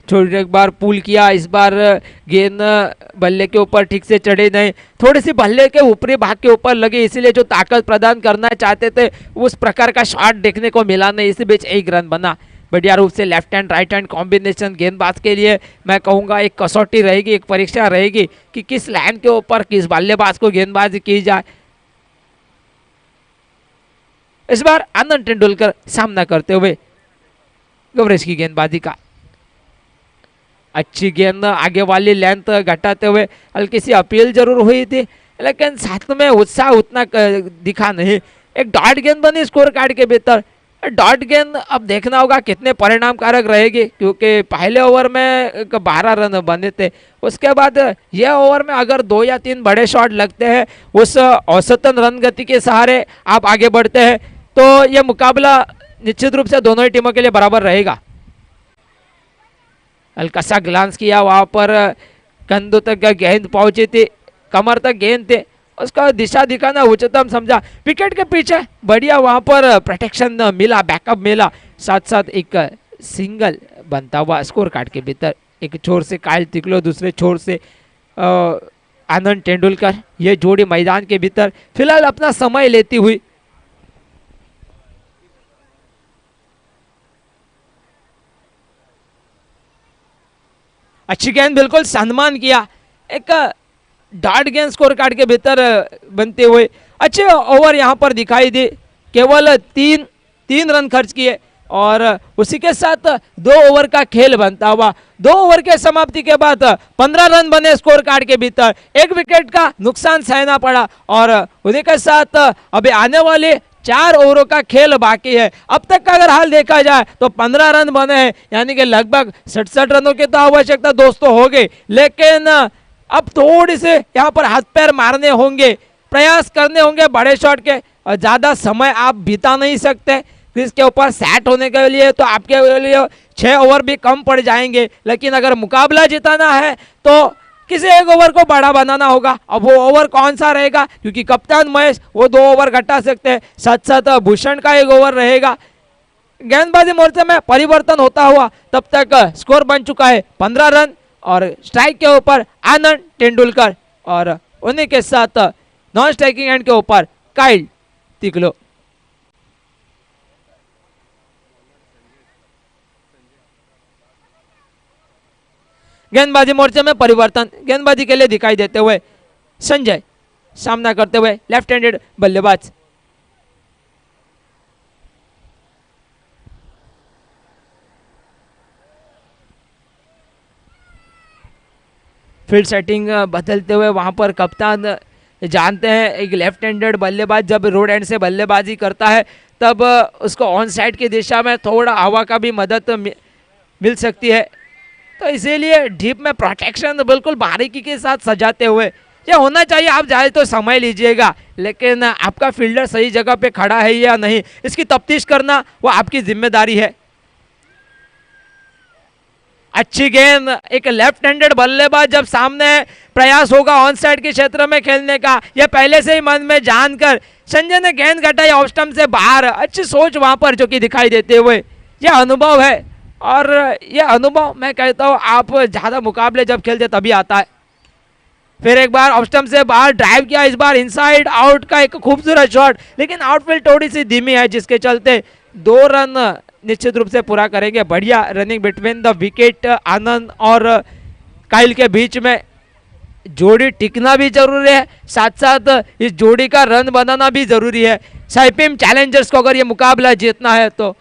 छोटी एक बार पुल किया, इस बार गेंद बल्ले के ऊपर ठीक से चढ़े नहीं, थोड़ी सी बल्ले के ऊपरी भाग के ऊपर लगे, इसीलिए जो ताकत प्रदान करना चाहते थे उस प्रकार का शॉट देखने को मिला नहीं। इसी बीच 1 रन बना। बढ़िया रूप से left hand right hand combination गेंदबाज के लिए मैं कहूँगा एक कसौटी रहेगी, एक परीक्षा रहेगी कि किस लाइन के ऊपर किस बल्लेबाज को गेंदबाजी की जाए। इस बार आनंद तेंदुलकर सामना करते हुए गौरेश की गेंदबाजी का। अच्छी गेंद, आगे वाली लेंथ घटाते हुए हल्की सी अपील जरूर हुई थी, लेकिन साथ में उत्साह उतना दिखा नहीं। एक डॉट गेंद बनी स्कोर कार्ड के भीतर। डॉट गेंद अब देखना होगा कितने परिणामकारक रहेगी, क्योंकि पहले ओवर में 12 रन बने थे। उसके बाद यह ओवर में अगर 2 या 3 बड़े शॉट लगते हैं, उस औसतन रन गति के सहारे आप आगे बढ़ते हैं, तो यह मुकाबला निश्चित रूप से दोनों ही टीमों के लिए बराबर रहेगा। हल्का सा ग्लांस किया, वहां पर कंधों तक गेंद पहुंची थी, कमर तक गेंद थे, उसका दिशा दिखाना उच्चतम समझा। विकेट के पीछे बढ़िया वहां पर प्रोटेक्शन मिला, बैकअप मिला, साथ साथ एक सिंगल बनता हुआ स्कोर कार्ड के भीतर। एक छोर से कायल तिकलो, दूसरे छोर से आनंद तेंदुलकर, ये जोड़ी मैदान के भीतर फिलहाल अपना समय लेती हुई। अच्छी गेंद, बिल्कुल सम्मान किया, एक डॉट गेंद स्कोर कार्ड के भीतर बनते हुए अच्छे ओवर यहां पर दिखाई दे। केवल 3 रन खर्च किए और उसी के साथ 2 ओवर का खेल बनता हुआ। 2 ओवर के समाप्ति के बाद 15 रन बने स्कोर कार्ड के भीतर। 1 विकेट का नुकसान सहना पड़ा और उसी के साथ अभी आने वाले 4 ओवरों का खेल बाकी है। अब तक का अगर हाल देखा जाए तो 15 रन बने हैं, यानी कि लगभग 67 रनों की तो आवश्यकता दोस्तों हो गई, लेकिन अब थोड़ी से यहाँ पर हाथ पैर मारने होंगे, प्रयास करने होंगे बड़े शॉट के। ज्यादा समय आप बिता नहीं सकते, क्रीज के ऊपर सेट होने के लिए तो आपके लिए 6 ओवर भी कम पड़ जाएंगे, लेकिन अगर मुकाबला जिताना है तो किसी एक ओवर को बड़ा बनाना होगा। अब वो ओवर कौन सा रहेगा, क्योंकि कप्तान महेश वो 2 ओवर घटा सकते हैं, साथ साथ भूषण का 1 ओवर रहेगा। गेंदबाजी मोर्चे में परिवर्तन होता हुआ तब तक स्कोर बन चुका है 15 रन और स्ट्राइक के ऊपर आनंद तेंदुलकर और उन्हीं के साथ नॉन स्ट्राइकिंग एंड के ऊपर काइल तिकलो। गेंदबाजी मोर्चे में परिवर्तन गेंदबाजी के लिए दिखाई देते हुए संजय सामना करते हुए लेफ्ट हैंडेड बल्लेबाज। फील्ड सेटिंग बदलते हुए वहां पर कप्तान जानते हैं एक लेफ्ट हैंडेड बल्लेबाज जब रोड एंड से बल्लेबाजी करता है तब उसको ऑन साइड की दिशा में थोड़ा हवा का भी मदद मिल सकती है, तो इसीलिए डीप में प्रोटेक्शन बिल्कुल बारीकी के साथ सजाते हुए ये होना चाहिए। आप चाहे तो समय लीजिएगा, लेकिन आपका फील्डर सही जगह पे खड़ा है या नहीं इसकी तफ्तीश करना वो आपकी जिम्मेदारी है। अच्छी गेंद, एक लेफ्ट हैंडेड बल्लेबाज जब सामने प्रयास होगा ऑन साइड के क्षेत्र में खेलने का, यह पहले से ही मन में जानकर संजय ने गेंद घटाई ऑफ स्टंप से बाहर। अच्छी सोच वहां पर जो कि दिखाई देते हुए यह अनुभव है, और यह अनुभव मैं कहता हूँ आप ज़्यादा मुकाबले जब खेलते तभी आता है। फिर एक बार ऑफ स्टंप से बाहर ड्राइव किया, इस बार इनसाइड आउट का एक खूबसूरत शॉट, लेकिन आउटफील्ड थोड़ी सी धीमी है जिसके चलते 2 रन निश्चित रूप से पूरा करेंगे। बढ़िया रनिंग बिटवीन द विकेट, आनंद और काइल के बीच में जोड़ी टिकना भी जरूरी है, साथ साथ इस जोड़ी का रन बनाना भी जरूरी है। साइपिम चैलेंजर्स को अगर ये मुकाबला जीतना है तो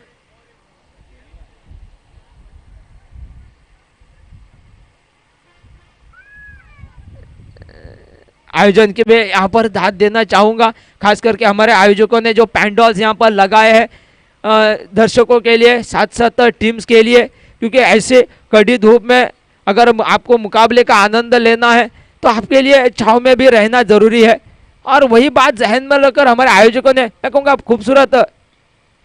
आयोजन के मैं यहाँ पर दाद देना चाहूँगा, खास करके हमारे आयोजकों ने जो पैंडल्स यहाँ पर लगाए हैं दर्शकों के लिए साथ साथ टीम्स के लिए, क्योंकि ऐसे कड़ी धूप में अगर आपको मुकाबले का आनंद लेना है तो आपके लिए छाव में भी रहना ज़रूरी है। और वही बात जहन में रखकर हमारे आयोजकों ने मैं कहूँगा खूबसूरत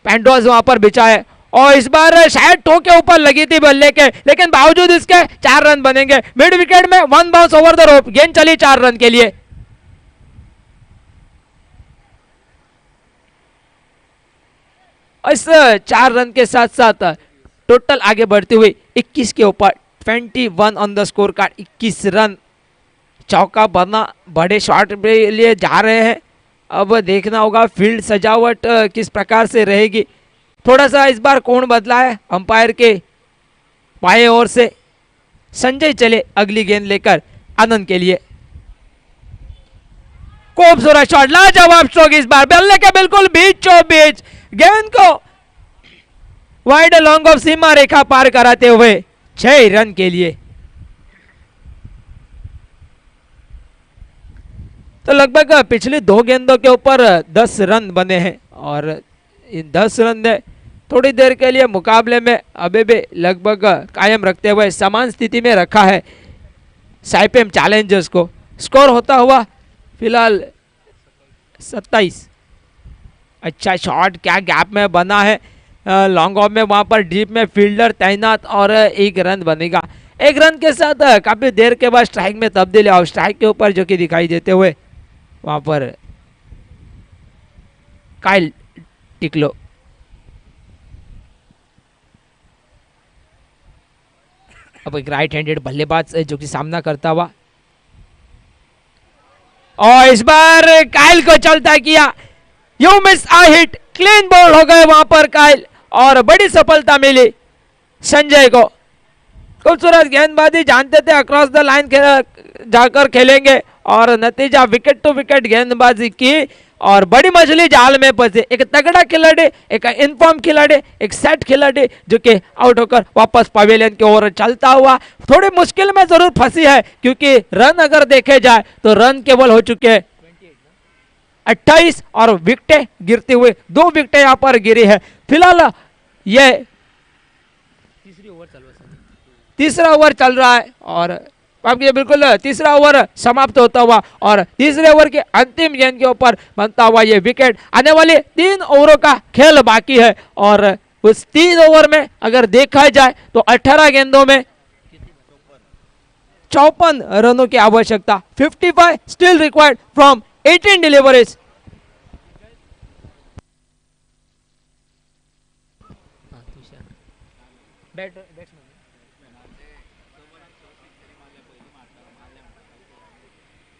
पैंडल्स वहाँ पर बिछाए, और इस बार शायद टो के ऊपर लगी थी बल्ले के, लेकिन बावजूद इसके 4 रन बनेंगे। मिड विकेट में 1 बाउंस ओवर द रोप, गेंद चली 4 रन के लिए। इस 4 रन के साथ साथ टोटल आगे बढ़ते हुए 21 के ऊपर 21 on the score card, 21 run. चौका बना बड़े शॉट के लिए जा रहे हैं। अब देखना होगा फील्ड सजावट किस प्रकार से रहेगी। थोड़ा सा इस बार कोण बदला है अंपायर के बाएं ओर से। संजय चले अगली गेंद लेकर आनंद के लिए। खूबसूरत शॉट, लाजवाब स्ट्रोक इस बार बल्ले के बिल्कुल बीचों बीच, गेंद को वाइड लॉन्ग ऑफ सीमा रेखा पार कराते हुए 6 रन के लिए। तो लगभग पिछली 2 गेंदों के ऊपर 10 रन बने हैं, और इन 10 रन ने थोड़ी देर के लिए मुकाबले में अभी भी लगभग कायम रखते हुए समान स्थिति में रखा है साइपेम चैलेंजर्स को। स्कोर होता हुआ फिलहाल 27। अच्छा शॉट, क्या गैप में बना है लॉन्ग ऑफ में, वहां पर डीप में फील्डर तैनात और 1 रन बनेगा। 1 रन के साथ काफी देर के बाद स्ट्राइक में तब्दीली, और स्ट्राइक के ऊपर जो कि दिखाई देते हुए वहां पर काइल टिकलो। अब एक राइट हैंडेड बल्लेबाज जो कि सामना करता हुआ, और इस बार काइल को चलता किया। You miss a hit, clean bowl हो गए वहां पर काइल, और बड़ी सफलता मिली संजय को। खूबसूरत गेंदबाजी, जानते थे अक्रॉस द लाइन जाकर खेलेंगे, और नतीजा विकेट टू विकेट गेंदबाजी की, और बड़ी मछली जाल में फंसे। एक तगड़ा खिलाड़ी, एक इनफॉर्म खिलाड़ी, एक सेट खिलाड़ी जो कि आउट होकर वापस पवेलियन की ओर चलता हुआ। थोड़ी मुश्किल में जरूर फंसी है, क्योंकि रन अगर देखे जाए तो रन केवल हो चुके हैं 28, और विकेटें गिरती हुई 2 विकेटें यहां पर गिरी है। फिलहाल ये तीसरा ओवर चल रहा है, और अब ये बिल्कुल तीसरा ओवर समाप्त होता हुआ और तीसरे ओवर के अंतिम गेंद के ऊपर बनता हुआ ये विकेट। आने वाले 3 ओवरों का खेल बाकी है और उस 3 ओवर में अगर देखा जाए तो 18 गेंदों में 54 रनों की आवश्यकता। 55 स्टिल रिक्वायर्ड फ्रॉम 18 डिलीवरीज।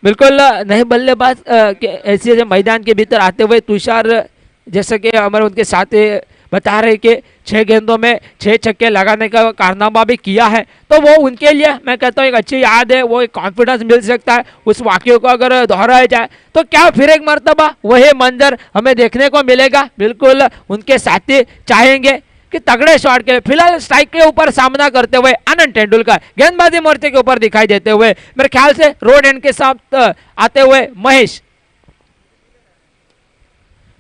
बिल्कुल नए बल्लेबाज के ऐसे मैदान के भीतर आते हुए तुषार, जैसे कि हमारे उनके साथ बता रहे कि 6 गेंदों में 6 छक्के लगाने का कारनामा भी किया है, तो वो उनके लिए मैं कहता हूँ एक अच्छी याद है, वो एक कॉन्फिडेंस मिल सकता है। उस वाक्य को अगर दोहराया जाए तो क्या फिर एक मर्तबा वही मंजर हमें देखने को मिलेगा। बिल्कुल उनके साथी चाहेंगे कि तगड़े शॉट के फिलहाल स्ट्राइक के ऊपर सामना करते हुए आनंद तेंदुलकर गेंदबाजी मोर्चे के ऊपर दिखाई देते हुए मेरे ख्याल से रोड एंड के साथ आते हुए महेश।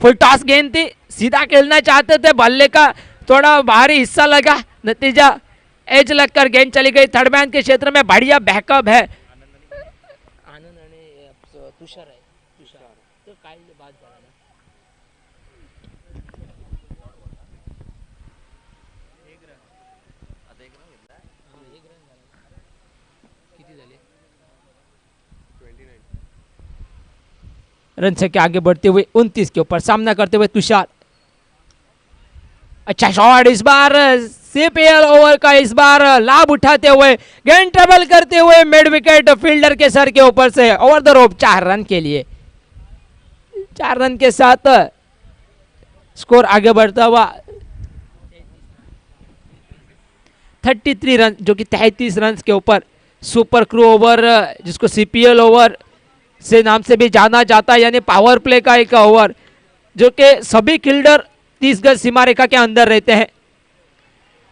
फुल टॉस गेंद थी, सीधा खेलना चाहते थे, बल्ले का थोड़ा बाहरी हिस्सा लगा, नतीजा एज लगकर गेंद चली गई। थर्ड मैन के क्षेत्र में बढ़िया बैकअप है। रन से के आगे बढ़ते हुए 29 के ऊपर सामना करते हुए तुषार। अच्छा शॉट इस बार सीपीएल ओवर का इस बार लाभ उठाते हुए गेंद ट्रेवल करते हुए मिड विकेट फील्डर के सर के ऊपर से ओवर द रोप 4 रन के लिए। 4 रन के साथ स्कोर आगे बढ़ता हुआ 33 रन, जो कि 33 रन के ऊपर सुपर क्रू ओवर, जिसको सीपीएल ओवर से नाम से भी जाना जाता है, यानी पावर प्ले का एक ओवर, जो कि सभी फील्डर 30 गज सीमा रेखा के अंदर रहते हैं।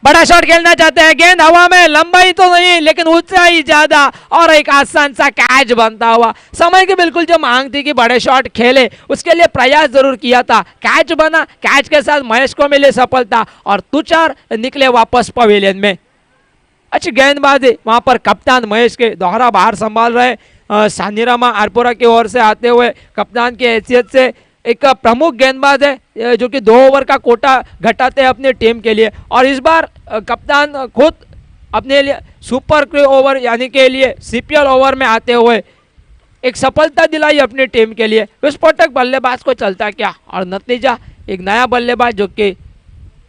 बड़ा शॉट खेलना चाहते हैं, गेंद हवा में, लंबाई तो नहीं लेकिन ऊंचाई ज्यादा और एक आसान सा कैच बनता हुआ। समय की बिल्कुल जो मांग थी कि बड़े शॉट खेले, उसके लिए प्रयास जरूर किया था, कैच बना, कैच के साथ महेश को मिले सफलता और तुषार निकले वापस पवेलियन में। अच्छी गेंदबाजी वहां पर कप्तान महेश के दोहरा बाहर संभाल रहे सानीरामा आरपोरा की ओर से आते हुए कप्तान की हैसियत से एक प्रमुख गेंदबाज है, जो कि 2 ओवर का कोटा घटाते हैं अपनी टीम के लिए। और इस बार कप्तान खुद अपने लिए सुपर क्रू ओवर यानी के लिए सीपीएल ओवर में आते हुए एक सफलता दिलाई अपनी टीम के लिए। विस्फोटक बल्लेबाज को चलता क्या और नतीजा एक नया बल्लेबाज जो कि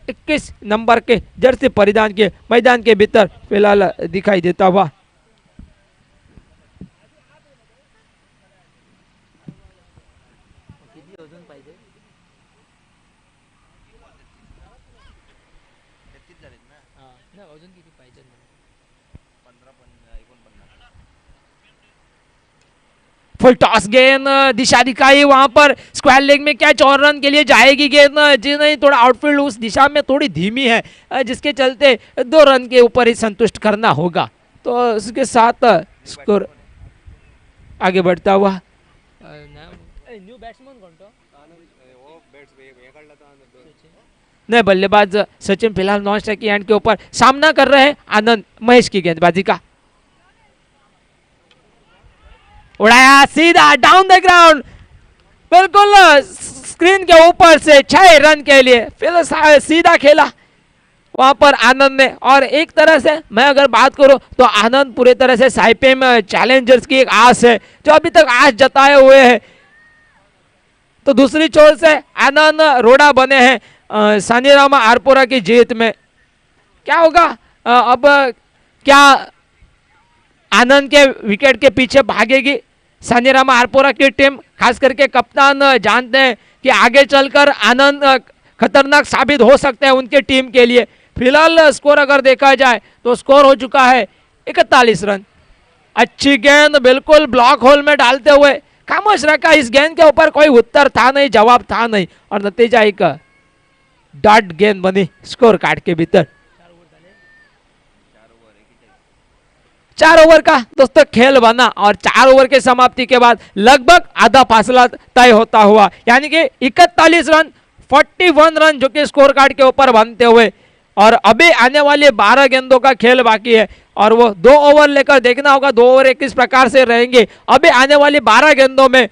21 नंबर के जर्सी परिधान के मैदान के भीतर फिलहाल दिखाई देता हुआ। फुल टॉस गेंद, दिशा दिखाई वहां पर स्क्वायर लेग में कैच और रन के लिए जाएगी गेंद, जी नहीं, थोड़ा आउटफील्ड उस दिशा में थोड़ी धीमी है, जिसके चलते 2 रन के ऊपर ही संतुष्ट करना होगा। तो उसके साथ स्कोर आगे बढ़ता हुआ। नए बल्लेबाज सचिन फिलहाल नॉन स्ट्राइक एंड के ऊपर सामना कर रहे हैं आनंद महेश की गेंदबाजी का। उड़ाया सीधा डाउन द ग्राउंड, बिल्कुल स्क्रीन के ऊपर से 6 रन के लिए फिर सीधा खेला वहां पर आनंद ने। और एक तरह से मैं अगर बात करूं तो आनंद पूरे तरह से साइपेम चैलेंजर्स की एक आस है, जो अभी तक आस जताए हुए है। तो दूसरी छोर से आनंद रोड़ा बने हैं सानीरामा आरपोरा की जीत में। क्या होगा अब, क्या आनंद के विकेट के पीछे भागेगी सानीरामा आरपोरा की टीम? खास करके कप्तान जानते हैं कि आगे चलकर आनंद खतरनाक साबित हो सकते हैं उनके टीम के लिए। फिलहाल स्कोर अगर देखा जाए तो स्कोर हो चुका है 41 रन। अच्छी गेंद बिल्कुल ब्लॉक होल में डालते हुए खामोश रखा, इस गेंद के ऊपर कोई उत्तर था नहीं, जवाब था नहीं, और नतीजा एक डॉट गेंद बनी स्कोर कार्ड के भीतर। 4 ओवर का दोस्तों खेल बना और 4 ओवर के समाप्ति के बाद लगभग आधा फासला तय होता हुआ, यानी कि 41 रन 41 रन जो कि स्कोर कार्ड के ऊपर बनते हुए। और अभी आने वाले 12 गेंदों का खेल बाकी है और वो 2 ओवर लेकर देखना होगा 2 ओवर किस प्रकार से रहेंगे। अभी आने वाली 12 गेंदों में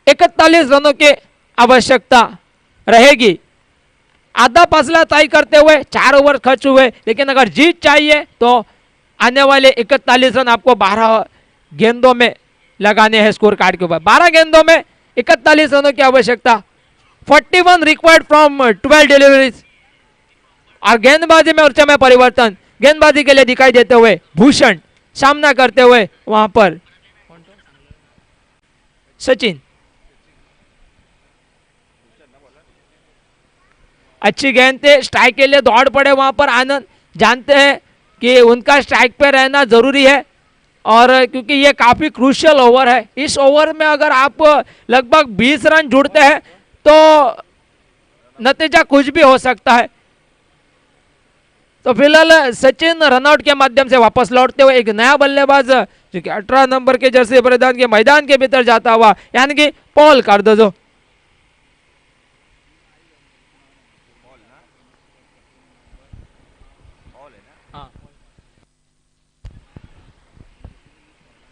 41 रनों की आवश्यकता रहेगी। आधा फसला तय करते हुए 4 ओवर खर्च हुए, लेकिन अगर जीत चाहिए तो आने वाले 41 रन आपको 12 गेंदों में लगाने हैं स्कोर कार्ड के ऊपर। 12 गेंदों में 41 रनों की आवश्यकता, 41 रिक्वायर्ड फ्रॉम 12 डिलीवरीज। और गेंदबाजी में ऊर्जा में परिवर्तन गेंदबाजी के लिए दिखाई देते हुए भूषण सामना करते हुए वहां पर सचिन। अच्छी गेंद थे, स्ट्राइक के लिए दौड़ पड़े वहां पर आनंद। जानते हैं कि उनका स्ट्राइक पे रहना जरूरी है, और क्योंकि ये काफी क्रूशियल ओवर है। इस ओवर में अगर आप लगभग 20 रन जुड़ते हैं तो नतीजा कुछ भी हो सकता है। तो फिलहाल सचिन रनआउट के माध्यम से वापस लौटते हुए एक नया बल्लेबाज जो कि 18 नंबर के जर्सी परिधान के मैदान के भीतर जाता हुआ, यानी कि पॉल कार्दोजो।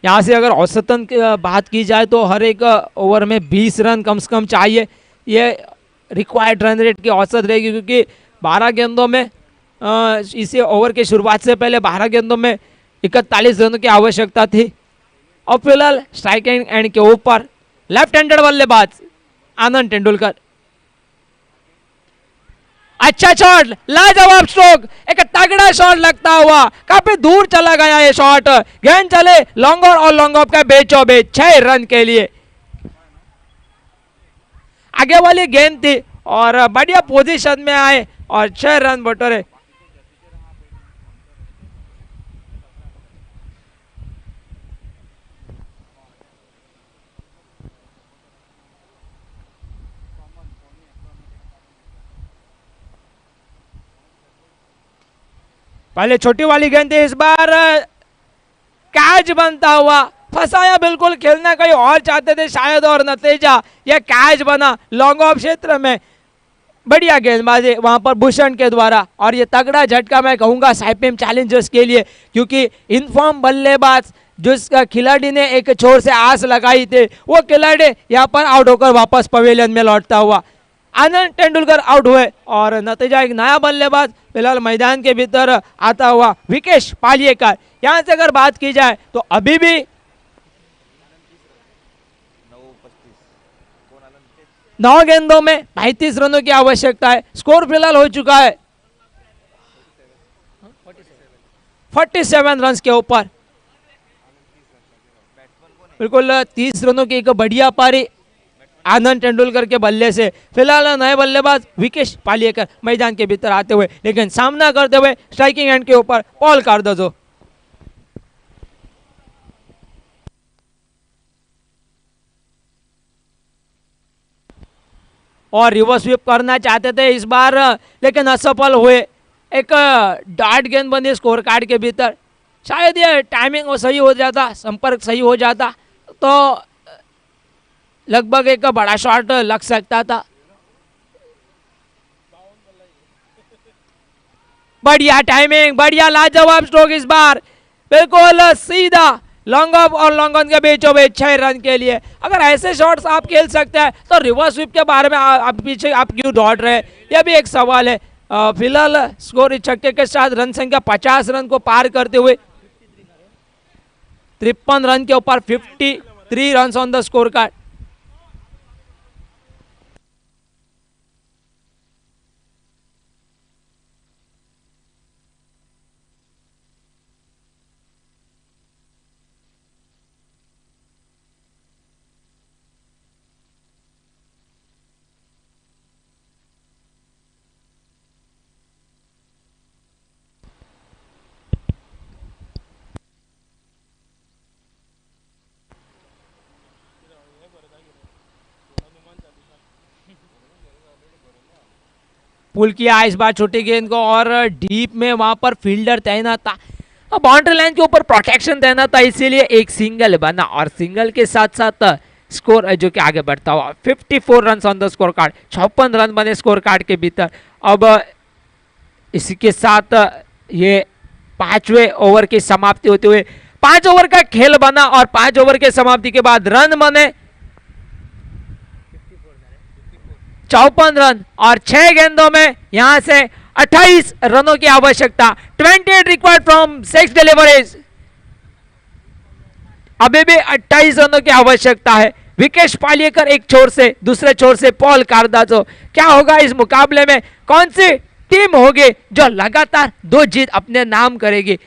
यहाँ से अगर औसतन की बात की जाए तो हर एक ओवर में 20 रन कम से कम चाहिए। ये रिक्वायर्ड रन रेट की औसत रहेगी, क्योंकि 12 गेंदों में इसे ओवर की शुरुआत से पहले 12 गेंदों में 41 रनों की आवश्यकता थी। और फिलहाल स्ट्राइकिंग एंड के ऊपर लेफ्ट हैंडेड बल्लेबाज आनंद तेंदुलकर। अच्छा शॉट, लाजवाब स्ट्रोक, एक तगड़ा शॉट लगता हुआ काफी दूर चला गया ये शॉट। गेंद चले लॉन्ग और लॉन्ग ऑफ का बेचो बेच 6 रन के लिए। आगे वाली गेंद थी और बढ़िया पोजीशन में आए और 6 रन बटोरे। पहले छोटी वाली गेंद थी, इस बार कैच बनता हुआ फंसाया। बिल्कुल खेलना कहीं और चाहते थे शायद, और नतीजा यह कैच बना लॉन्ग ऑफ क्षेत्र में। बढ़िया गेंदबाजी वहां पर भूषण के द्वारा, और ये तगड़ा झटका मैं कहूंगा साइपीएम चैलेंजर्स के लिए, क्योंकि इनफॉर्म बल्लेबाज जिसका खिलाड़ी ने एक छोर से आस लगाई थी, वो खिलाड़ी यहाँ पर आउट होकर वापस पवेलियन में लौटता हुआ। आनंद तेंदुलकर आउट हुए और नतीजा एक नया बल्लेबाज फिलहाल मैदान के भीतर आता हुआ विकेश पालियेकर। यहां से अगर बात की जाए तो अभी भी 9 गेंदों में 35 रनों की आवश्यकता है। स्कोर फिलहाल हो चुका है 47 रन के ऊपर। बिल्कुल 30 रनों की एक बढ़िया पारी आनंद तेंदुलकर के बल्ले से। फिलहाल नए बल्लेबाज विकेश पालियेकर मैदान के भीतर आते हुए, लेकिन सामना करते हुए स्ट्राइकिंग एंड के ऊपर पॉल कार्दोजो। और रिवर्स स्वीप करना चाहते थे इस बार, लेकिन असफल हुए। एक डॉट गेंद बनी स्कोर कार्ड के भीतर। शायद ये टाइमिंग सही हो जाता, संपर्क सही हो जाता तो लगभग एक बड़ा शॉट लग सकता था। बढ़िया टाइमिंग, बढ़िया लाजवाब स्ट्रोक इस बार, बिल्कुल सीधा लॉन्ग ऑफ और लॉन्ग ऑन के बीचों बीच 6 रन के लिए। अगर ऐसे शॉट्स आप खेल सकते हैं तो रिवर्स स्वीप के बारे में आप पीछे आप क्यों दौड़ रहे हैं, यह भी एक सवाल है। फिलहाल स्कोर इस छक्के के साथ रन संख्या 50 रन को पार करते हुए 53 रन के ऊपर 53 run on the score card. Pull किया इस बार छोटी गेंद को, और डीप में वहां पर फील्डर तैनात था, बाउंड्री लाइन के ऊपर प्रोटेक्शन तैनात था, इसीलिए एक सिंगल बना। और सिंगल के साथ साथ स्कोर जो कि आगे बढ़ता हुआ 54 run on the score card, 56 run बने स्कोर कार्ड के भीतर। अब इसी के साथ ये 5वें ओवर की समाप्ति होते हुए 5 ओवर का खेल बना और 5 ओवर के समाप्ति के बाद रन बने 54 रन और 6 गेंदों में यहां से 28 रनों की आवश्यकता। 28 रिक्वायर्ड फ्रॉम 6 डिलीवरीज। अभी भी 28 रनों की आवश्यकता है। विकेश पालियकर एक छोर से, दूसरे छोर से पॉल कार्दाजो। क्या होगा इस मुकाबले में? कौन सी टीम होगी जो लगातार 2 जीत अपने नाम करेगी?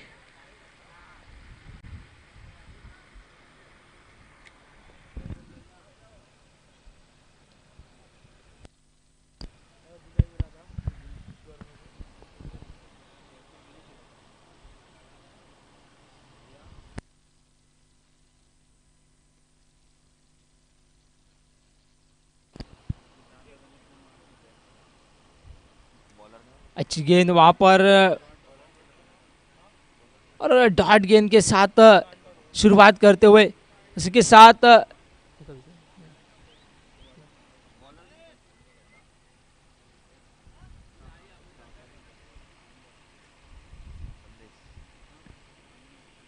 अच्छी गेंद वहां पर और डॉट गेंद के साथ शुरुआत करते हुए उसके साथ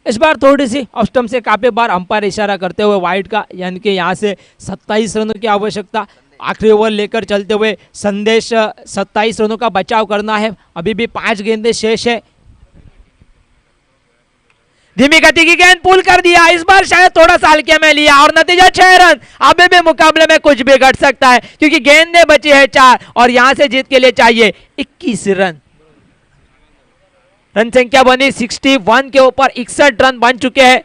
इस बार थोड़ी सी ऑफ स्टंप से काफी बार अंपायर इशारा करते हुए वाइड का, यानी कि यहां से 27 रनों की आवश्यकता। आखिरी ओवर लेकर चलते हुए संदेश 27 रनों का बचाव करना है। अभी भी 5 गेंदें शेष है। धीमी गति की गेंद पुल कर दिया। इस बार शायद थोड़ा सा हल्के में लिया और नतीजा 6 रन। अभी भी मुकाबले में कुछ भी घट सकता है क्योंकि गेंदें बची है 4 और यहां से जीत के लिए चाहिए 21 रन। रन संख्या बनी 61 के ऊपर 61 रन बन चुके हैं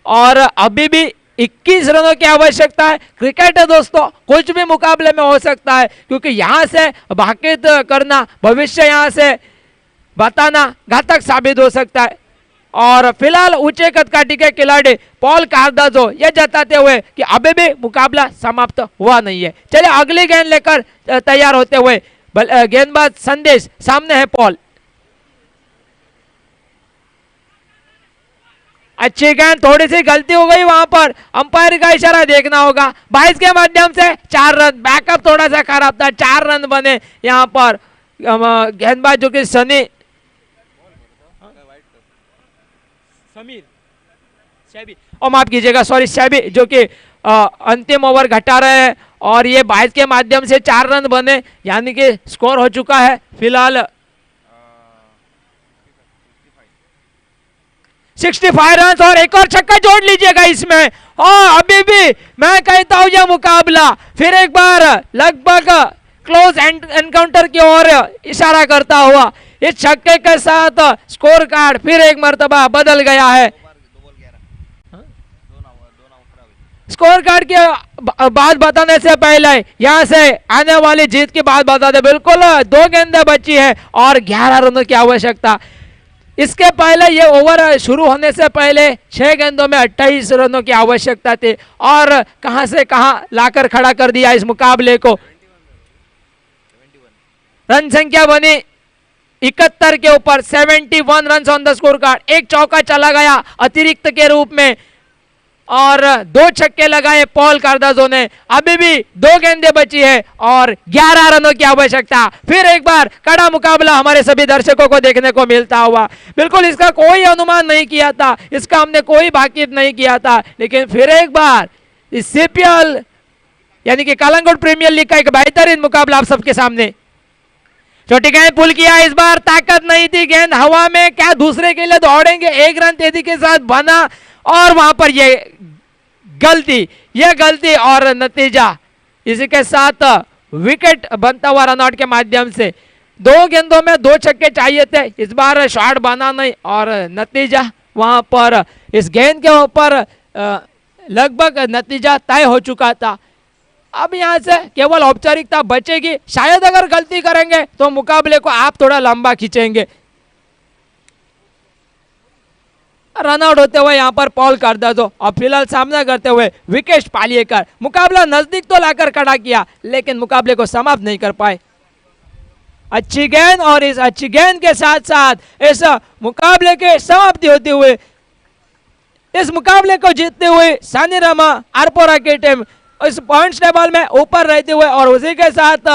और अभी भी 21 रनों की आवश्यकता है। क्रिकेट है दोस्तों, कुछ भी मुकाबले में हो सकता है क्योंकि यहां से भाकित करना, भविष्य यहां से बताना घातक साबित हो सकता है। और फिलहाल ऊंचे कदकाठी के खिलाड़ी पॉल कार्दाजो ये जताते हुए कि अभी भी मुकाबला समाप्त हुआ नहीं है। चलिए अगली गेंद लेकर तैयार होते हुए गेंदबाज संदेश सामने है पॉल। अच्छी गेंद, थोड़ी सी गलती हो गई वहां पर, अंपायर का इशारा देखना होगा। 22 के माध्यम से 4 रन। बैकअप थोड़ा सा खराब था, 4 रन बने यहां पर। गेंदबाज जो कि समीर शैबी, और माफ कीजिएगा, सॉरी शैबी, जो कि अंतिम ओवर घटा रहे हैं और ये 22 के माध्यम से 4 रन बने, यानी कि स्कोर हो चुका है फिलहाल 65 रन और एक और छक्का जोड़ लीजिएगा इसमें। और अभी भी मैं कहता हूं यह मुकाबला फिर एक बार लगभग क्लोज एनकाउंटर की ओर इशारा करता हुआ इस छक्के के साथ स्कोर कार्ड फिर एक मर्तबा बदल गया है। स्कोर कार्ड की बात बताने से पहले यहां से आने वाली जीत की बात बता दे। बिल्कुल 2 गेंदें बची है और 11 रनों की आवश्यकता। इसके पहले ये ओवर शुरू होने से पहले 6 गेंदों में 28 रनों की आवश्यकता थी और कहां से कहां लाकर खड़ा कर दिया इस मुकाबले को। रन संख्या बनी 71 के ऊपर 71 run on the score card. एक चौका चला गया अतिरिक्त के रूप में और 2 छक्के लगाए पॉल कार्दाजो ने। अभी भी 2 गेंदें बची है और 11 रनों की आवश्यकता। फिर एक बार कड़ा मुकाबला हमारे सभी दर्शकों को देखने को मिलता हुआ। बिल्कुल इसका कोई अनुमान नहीं किया था, इसका हमने कोई बाकीत नहीं किया था, लेकिन फिर एक बार इस सीपीएल यानी कि कलंगुट प्रीमियर लीग का एक बेहतरीन मुकाबला आप सबके सामने। छोटी गेंद पुल किया, इस बार ताकत नहीं थी, गेंद हवा में, क्या दूसरे के लिए दौड़ेंगे, 1 रन तेजी के साथ बना और वहां पर यह गलती और नतीजा इसी के साथ विकेट बनता हुआ रनआउट के माध्यम से। 2 गेंदों में 2 छक्के चाहिए थे, इस बार शॉट बना नहीं और नतीजा वहां पर इस गेंद के ऊपर लगभग नतीजा तय हो चुका था। अब यहां से केवल औपचारिकता बचेगी। शायद अगर गलती करेंगे तो मुकाबले को आप थोड़ा लंबा खींचेंगे। रनआउट होते हुए यहां पर पॉल कार्दाजो और फिलहाल सामना करते हुए विकेश पालियकर। मुकाबला नजदीक तो लाकर खड़ा किया लेकिन मुकाबले को समाप्त नहीं कर पाए। अच्छी गेंद और इस अच्छी गेंद के साथ साथ इस मुकाबले के समाप्ति होते हुए इस मुकाबले को जीतते हुए सानिरामा आरपोरा की टीम इस पॉइंट्स टेबल में ऊपर रहते हुए और उसी के साथ